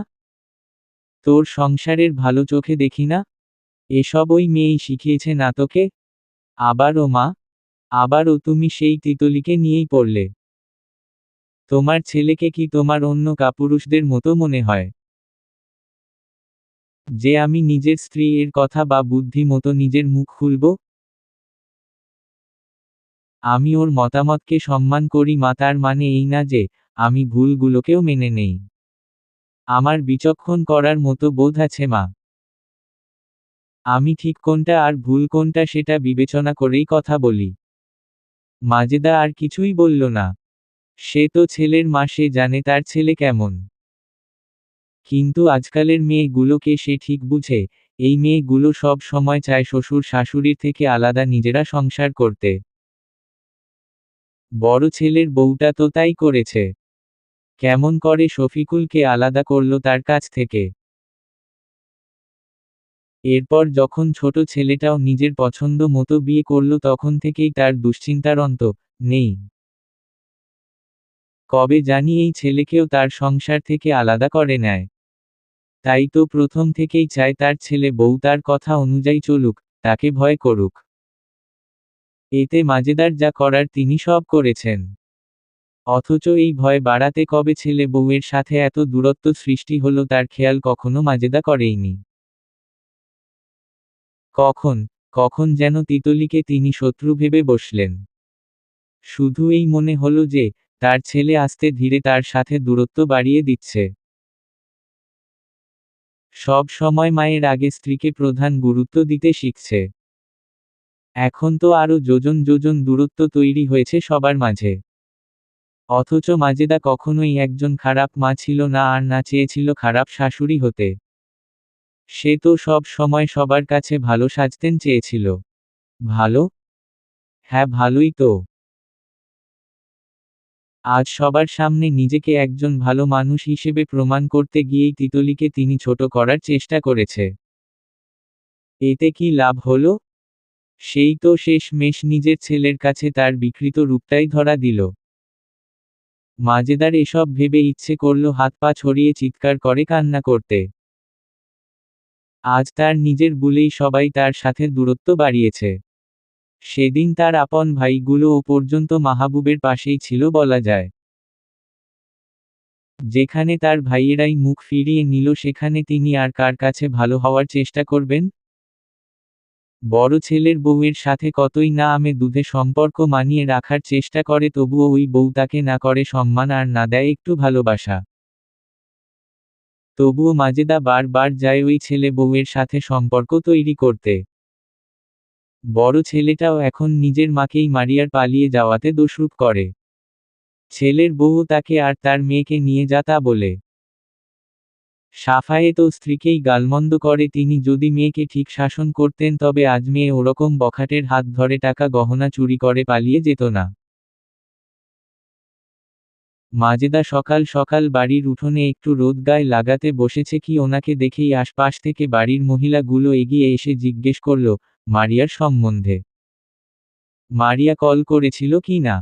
তোর সংসারের ভালো চোখে দেখি না? এসব ওই মেয়েই শিখিয়েছে না তোকে? আবারও মা, আবারও তুমি সেই তিতলিকে নিয়েই পড়লে। তোমার ছেলেকে কি তোমার অন্য কাপুরুষদের মতো মনে হয় যে আমি নিজের স্ত্রী এর কথা বা বুদ্ধি মতো নিজের মুখ খুলব? আমি ওর মতামতকে সম্মান করি মা, তার মানে এই না যে আমি ভুলগুলোকেও মেনে নেই। আমার বিচক্ষণ করার মতো বোধ আছে মা। আমি ঠিক কোনটা আর ভুল কোনটা সেটা বিবেচনা করেই কথা বলি। মাজেদা আর কিছুই বলল না। সে তো ছেলের মা, সে জানে তার ছেলে কেমন। কিন্তু আজকালের মেয়েগুলোকে সে ঠিক বুঝে, এই মেয়েগুলো সব সময় চায় শ্বশুর শাশুড়ির থেকে আলাদা নিজেরা সংসার করতে। বড় ছেলের বউটা তো তাই করেছে। কেমন করে শফিকুলকে আলাদা করল তার কাছ থেকে। এরপর যখন ছোট ছেলেটাও নিজের পছন্দ মতো বিয়ে করল তখন থেকেই তার দুশ্চিন্তার অন্ত নেই। কবে জানি এই ছেলেকেও তার সংসার থেকে আলাদা করে নেয়। তাই তো প্রথম থেকেই চায় তার ছেলে বউ তার কথা অনুযায়ী চলুক, তাকে ভয় করুক। এতে মাজেদার যা করার তিনি সব করেছেন। অথচ এই ভয় বাড়াতে কবে ছেলে বউয়ের সাথে এত দূরত্ব সৃষ্টি হলো তার খেয়াল কখনো মাজেদা করেইনি। কখন কখন যেন তিতলিকে তিনি শত্রু ভেবে বসলেন। শুধু এই মনে হলো যে তার ছেলে আস্তে ধীরে তার সাথে দূরত্ব বাড়িয়ে দিচ্ছে। সব সময় মায়ের আগে স্ত্রীকে প্রধান গুরুত্ব দিতে শিখছে। এখন তো আরও যোজন যোজন দূরত্ব তৈরি হয়েছে সবার মাঝে। অথচ মাজেদা কখনোই একজন খারাপ মা ছিল না আর না চেয়েছিল খারাপ শাশুড়ি হতে। সে তো সব সময় সবার কাছে ভালো সাজতেন চেয়েছিল। ভালো? হ্যাঁ, ভালোই তো। আজ সবার সামনে নিজেকে একজন ভালো মানুষ হিসেবে প্রমাণ করতে গিয়েই তিতলিকে তিনি ছোট করার চেষ্টা করেছে। এতে কি লাভ হলো? সেই তো শেষমেশ নিজের ছেলের কাছে তার বিকৃত রূপটাই ধরা দিল। মাজেদার এসব ভেবে ইচ্ছে করল হাত পা ছড়িয়ে চিৎকার করে কান্না করতে। আজ তার নিজের ভুলেই সবাই তার সাথে দূরত্ব বাড়িয়েছে। সেদিন তার আপন ভাইগুলোও পর্যন্ত মাহবুবের পাশেই ছিল বলা যায়। যেখানে তার ভাইয়েরাই মুখ ফিরিয়ে নিল সেখানে তিনি আর কার কাছে ভালো হওয়ার চেষ্টা করবেন? বড় ছেলের বউয়ের সাথে কতই না আমে দুধে সম্পর্ক মানিয়ে রাখার চেষ্টা করে তবুও ওই বউ তাকে না করে সম্মান আর না দেয় একটু ভালোবাসা। তবুও মাজেদা বারবার যায় ওই ছেলে বউয়ের সাথে সম্পর্ক তৈরি করতে। বড় ছেলেটাও এখন নিজের মাকেই মারিয়ার পালিয়ে যাওয়াতে দোষরূপ করে। ছেলের বউও তাকে আর তার মেয়েকে নিয়ে যা তা বলে। সাফায়েত ও স্ত্রীকেই গালমন্দ করে তিনি যদি মেয়েকে ঠিক শাসন করতেন তবে আজ মেয়ে ওরকম বখাটের হাত ধরে টাকা গহনা চুরি করে পালিয়ে যেত না। মাজেদা সকাল সকাল বাড়ির উঠোনে একটু রোদ গায়ে লাগাতে বসেছে কি ওনাকে দেখেই আশপাশ থেকে বাড়ির মহিলাগুলো এগিয়ে এসে জিজ্ঞেস করল মারিয়ার সম্বন্ধে। মারিয়া কল করেছিল কি না,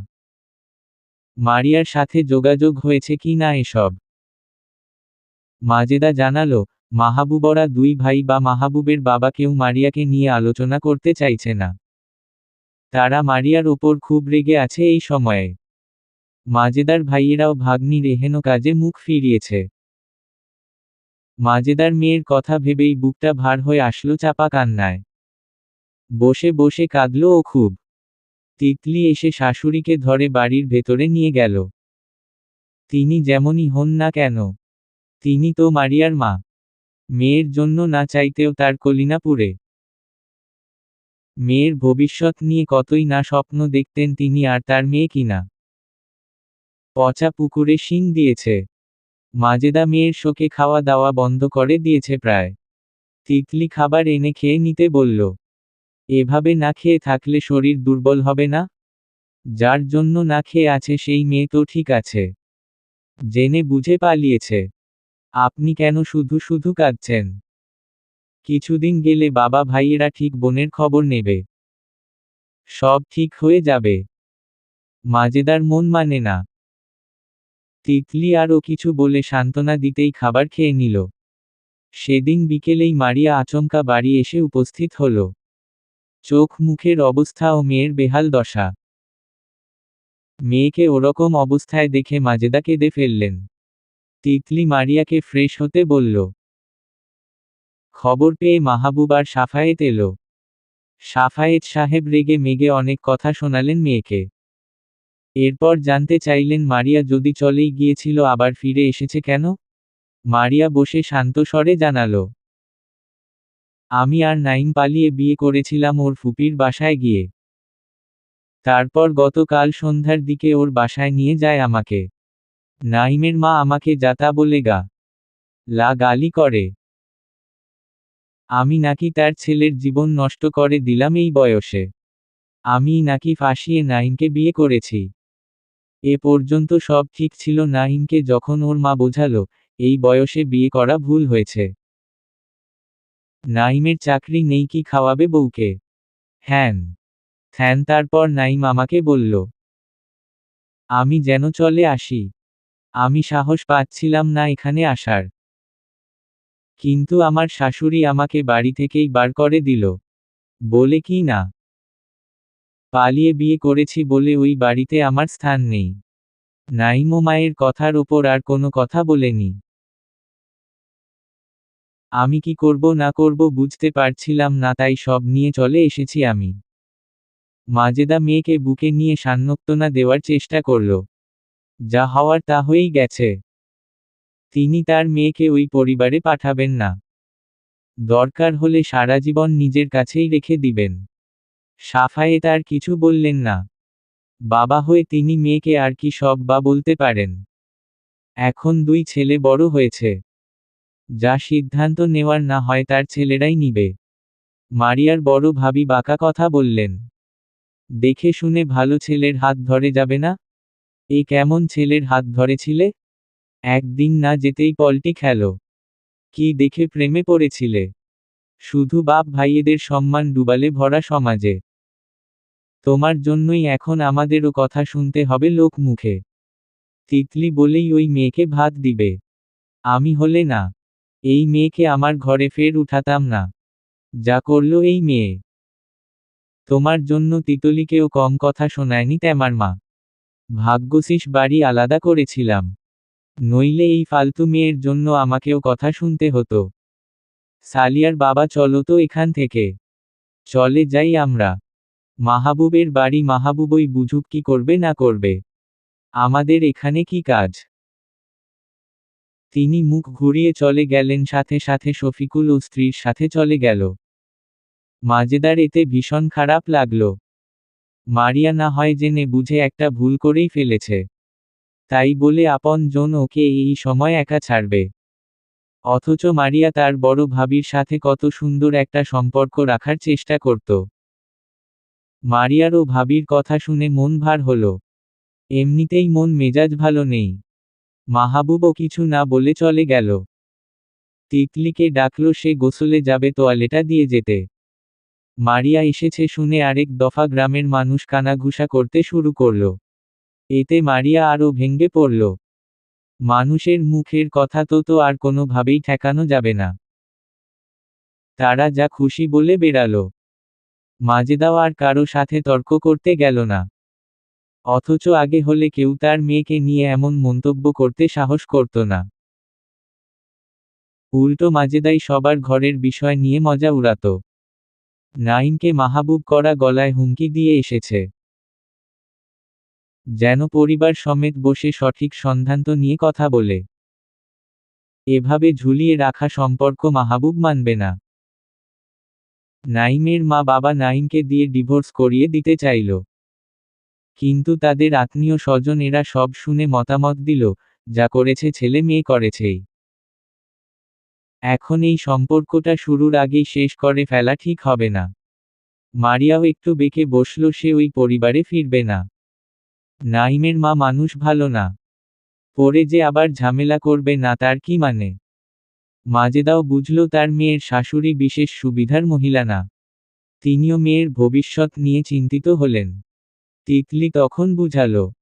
মারিয়ার সাথে যোগাযোগ হয়েছে কি না এসব। মাজেদা জানালো মাহবুবরা দুই ভাই বা মাহবুবের বাবা কেউ মারিয়াকে নিয়ে আলোচনা করতে চাইছে না। তারা মারিয়ার ওপর খুব রেগে আছে এই সময়ে। মাজেদার ভাইয়েরাও ভাগ্নি রেহেনো কাজে মুখ ফিরিয়েছে। মাজেদার মেয়ের কথা ভেবেই বুকটা ভার হয়ে আসলো চাপা কান্নায়। বসে বসে কাঁদল ও খুব। তিতলি এসে শাশুড়িকে ধরে বাড়ির ভেতরে নিয়ে গেল। তিনি যেমনই হন না কেন, তিনি তো মারিয়ার মা। মেয়ের জন্য না চাইতেও তার কলিনা পুড়ে। মেয়ের ভবিষ্যৎ নিয়ে কতই না স্বপ্ন দেখতেন তিনি আর তার মেয়ে কিনা। পচা পুকুরে শিং দিয়েছে। মাজেদা মেয়ের শোকে খাওয়া দাওয়া বন্ধ করে দিয়েছে প্রায়। তিতলি খাবার এনে খেয়ে নিতে বলল। এভাবে না খেয়ে থাকলে শরীর দুর্বল হবে না? যার জন্য না খেয়ে আছে সেই মেয়ে তো ঠিক আছে। জেনে বুঝে পালিয়েছে। আপনি কেন শুধু শুধু কাঁদছেন? কিছুদিন গেলে বাবা ভাইয়েরা ঠিক বোনের খবর নেবে। সব ঠিক হয়ে যাবে। মাজেদার মন মানে না। তিতলি আরও কিছু বলে সান্ত্বনা দিতেই খাবার খেয়ে নিল। সেদিন বিকেলেই মারিয়া আচমকা বাড়ি এসে উপস্থিত হল। চোখ মুখের অবস্থা ও মেয়ের বেহাল দশা। মেয়েকে ওরকম অবস্থায় দেখে মাজেদা কেঁদে ফেললেন। তিতলি মারিয়াকে ফ্রেশ হতে বলল। খবর পেয়ে মাহবুব আর সাফায়েত এলো। সাফায়েত সাহেব রেগে মেগে অনেক কথা শোনালেন মেয়েকে। এরপর জানতে চাইলেন মারিয়া যদি চলেই গিয়েছিল আবার ফিরে এসেছে কেন? মারিয়া বসে শান্ত স্বরে জানালো, আমি আর নাইম পালিয়ে বিয়ে করেছিলাম ওর ফুপির বাসায় গিয়ে। তারপর গতকাল সন্ধ্যার দিকে ওর বাসায় নিয়ে যায় আমাকে। নাইমের মা আমাকে যাতা বলে লা গালি করে। আমি নাকি তার ছেলের জীবন নষ্ট করে দিলাম এই বয়সে। আমি নাকি ফাঁসিয়ে নাইমকে বিয়ে করেছি। এ পর্যন্ত সব ঠিক ছিল, নাইমকে যখন ওর মা বোঝালো এই বয়সে বিয়ে করা ভুল হয়েছে। নাইমের চাকরি নেই, কি খাওয়াবে বউকে? হ্যান ত্যান। তারপর নাইম আমাকে বলল আমি যেন চলে আসি। আমি সাহস পাচ্ছিলাম না এখানে আসার। কিন্তু আমার শাশুড়ি আমাকে বাড়ি থেকেই বার করে দিল। বলে কি না পালিয়ে বিয়ে করেছি বলে ওই বাড়িতে আমার স্থান নেই। নাইমও মায়ের কথার ওপর আর কোনো কথা বলেনি। আমি কি করব না করব বুঝতে পারছিলাম না, তাই সব নিয়ে চলে এসেছি আমি। মাজেদা মেয়েকে বুকে নিয়ে সান্ত্বনা দেওয়ার চেষ্টা করল। যা হওয়ার তা হয়েই গেছে। তিনি তার মেয়েকে ওই পরিবারে পাঠাবেন না। দরকার হলে সারা জীবন নিজের কাছেই রেখে দিবেন। সাফায়েত আর কিছু বললেন না। বাবা হয়ে তিনি মেয়েকে আর কি সব বা বলতে পারেন। এখন দুই ছেলে বড় হয়েছে। যা সিদ্ধান্ত নেওয়ার না হয় তার ছেলেরাই নিবে। মারিয়ার বড় ভাবি বাঁকা কথা বললেন। দেখে শুনে ভালো ছেলের হাত ধরে যাবে না? এ কেমন ছেলের হাত ধরেছিলে? একদিন না যেতেই পল্টি খেলো। কি দেখে প্রেমে পড়েছিলে? শুধু বাপ ভাইয়েদের সম্মান ডুবালে ভরা সমাজে। তোমার জন্যই এখন আমাদেরও কথা শুনতে হবে লোক মুখে। তিতলি বলেই ওই মেয়েকে ভাত দিবে। আমি হলে না, এই মেয়েকে আমার ঘরে ফের উঠাতাম না। যা করলো এই মেয়ে। তোমার জন্য তিতলিকেও কম কথা শোনায়নি তেমার মা। ভাগ্যশীষ বাড়ি আলাদা করেছিলাম। নইলে এই ফালতু মেয়ের জন্য আমাকেও কথা শুনতে হতো। সালিয়ার বাবা চলো তো এখান থেকে। চলে যাই আমরা। মাহবুবের বাড়ি মাহবুবই বুঝুক কি করবে না করবে। আমাদের এখানে কি কাজ? তিনি মুখ ঘুরিয়ে চলে গেলেন, সাথে সাথে শফিকুল ও স্ত্রীর সাথে চলে গেল। মাজেদার এতে ভীষণ খারাপ লাগল। মারিয়া না হয় জেনে বুঝে একটা ভুল করেই ফেলেছে। তাই বলে আপন জন ওকে এই সময় একা ছাড়বে? অথচ মারিয়া তার বড় ভাবির সাথে কত সুন্দর একটা সম্পর্ক রাখার চেষ্টা করত। মারিয়ারও ভাবির কথা শুনে মন ভার হলো। এমনিতেই মন মেজাজ ভালো নেই। মাহবুবও কিছু না বলে চলে গেল। তিতলিকে ডাকল, সে গোসলে যাবে, তোয়ালেটা দিয়ে যেতে। মারিয়া এসেছে শুনে আরেক দফা গ্রামের মানুষ কানাঘুষা করতে শুরু করল। এতে মারিয়া আরও ভেঙ্গে পড়ল। মানুষের মুখের কথা তো আর কোনোভাবেই ঠেকানো যাবে না। তারা যা খুশি বলে বেরালো। মাজেদাও আর কারো সাথে তর্ক করতে গেল না। অথচ আগে হলে কেউ তার মেয়েকে নিয়ে এমন মন্তব্য করতে সাহস করত না। উল্টো মাজেদাই সবার ঘরের বিষয় নিয়ে মজা উড়াত। নাইমকে মাহবুব করা গলায় হুমকি দিয়ে এসেছে। যেন পরিবার সমেত বসে সঠিক সিদ্ধান্ত নিয়ে কথা বলে। এভাবে ঝুলিয়ে রাখা সম্পর্ক মাহবুব মানবে না। নাইমের মা বাবা নাইমকে দিয়ে ডিভোর্স করিয়ে দিতে চাইল। কিন্তু তাদের আত্মীয় স্বজন এরা সব শুনে মতামত দিল, যা করেছে ছেলে মেয়ে করেছেই। এখন এই সম্পর্কটা শুরুর আগেই শেষ করে ফেলা ঠিক হবে না। মারিয়াও একটু বেঁকে বসল, সে ওই পরিবারে ফিরবে না। নাইমের মা মানুষ ভালো না। পরে যে আবার ঝামেলা করবে না তার কি মানে? মাজেদাও বুঝল তার মেয়ের শাশুড়ি বিশেষ সুবিধার মহিলা না। তিনিও মেয়ের ভবিষ্যৎ নিয়ে চিন্তিত হলেন। তিতলি তখন বুঝালো,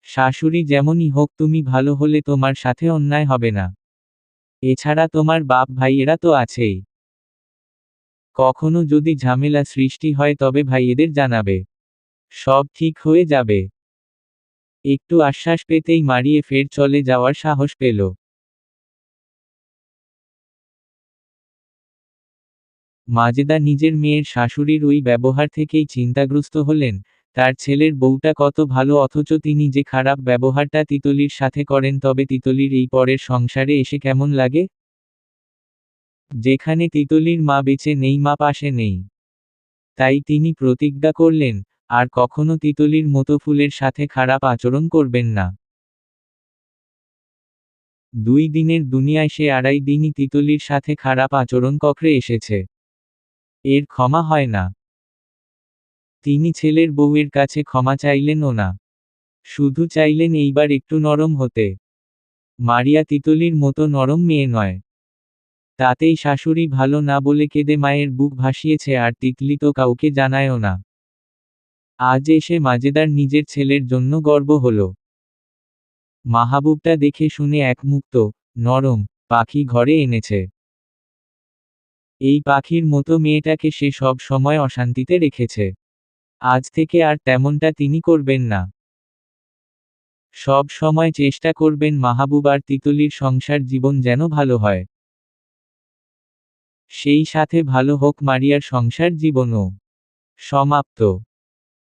শাশুড়ি যেমনই হোক তুমি ভালো হলে তোমার সাথে অন্যায় হবে না। এছাড়া তোমার বাপ ভাইয়েরা তো আছেই। কখনো যদি ঝামেলা সৃষ্টি হয় তবে ভাইয়েদের জানাবে। সব ঠিক হয়ে যাবে। একটু আশ্বাস পেতেই মারিয়ে ফের চলে যাওয়ার সাহস পেল। মাজেদা নিজের মেয়ের শাশুড়ির ওই ব্যবহার থেকেই চিন্তাগ্রস্ত হলেন। তার ছেলের বউটা কত ভালো, অথচ তিনি যে খারাপ ব্যবহারটা তিতলির সাথে করেন, তবে তিতলির এই পরের সংসারে এসে কেমন লাগে? যেখানে তিতলির মা বেঁচে নেই, মা পাশে নেই। তাই তিনি প্রতিজ্ঞা করলেন, আর কখনো তিতলির মতো ফুলের সাথে খারাপ আচরণ করবেন না। 2 দিনের দুনিয়ায় সে 2.5 দিনই তিতলির সাথে খারাপ আচরণ কখরে এসেছে। এর ক্ষমা হয় না। তিনি ছেলের বউয়ের কাছে ক্ষমা চাইলেনও না। শুধু চাইলেন এইবার একটু নরম হতে। মারিয়া তিতলির মতো নরম মেয়ে নয়। তাতেই শাশুড়ি ভালো না বলে কেঁদে মায়ের বুক ভাসিয়েছে আর তিতলি তো কাউকে জানায়ও না। আজ এসে মাজেদার নিজের ছেলের জন্য গর্ব হলো। মাহবুবটা দেখে শুনে একমুক্ত, নরম, পাখি ঘরে এনেছে। এই পাখির মতো মেয়েটাকে সে সব সময় অশান্তিতে রেখেছে। আজ থেকে আর তেমনটা তিনি করবেন না। সব সময় চেষ্টা করবেন মাহবুব আর তিতলির সংসার জীবন যেন ভালো হয়। সেই সাথে ভালো হোক মারিয়ার সংসার জীবনও। সমাপ্ত।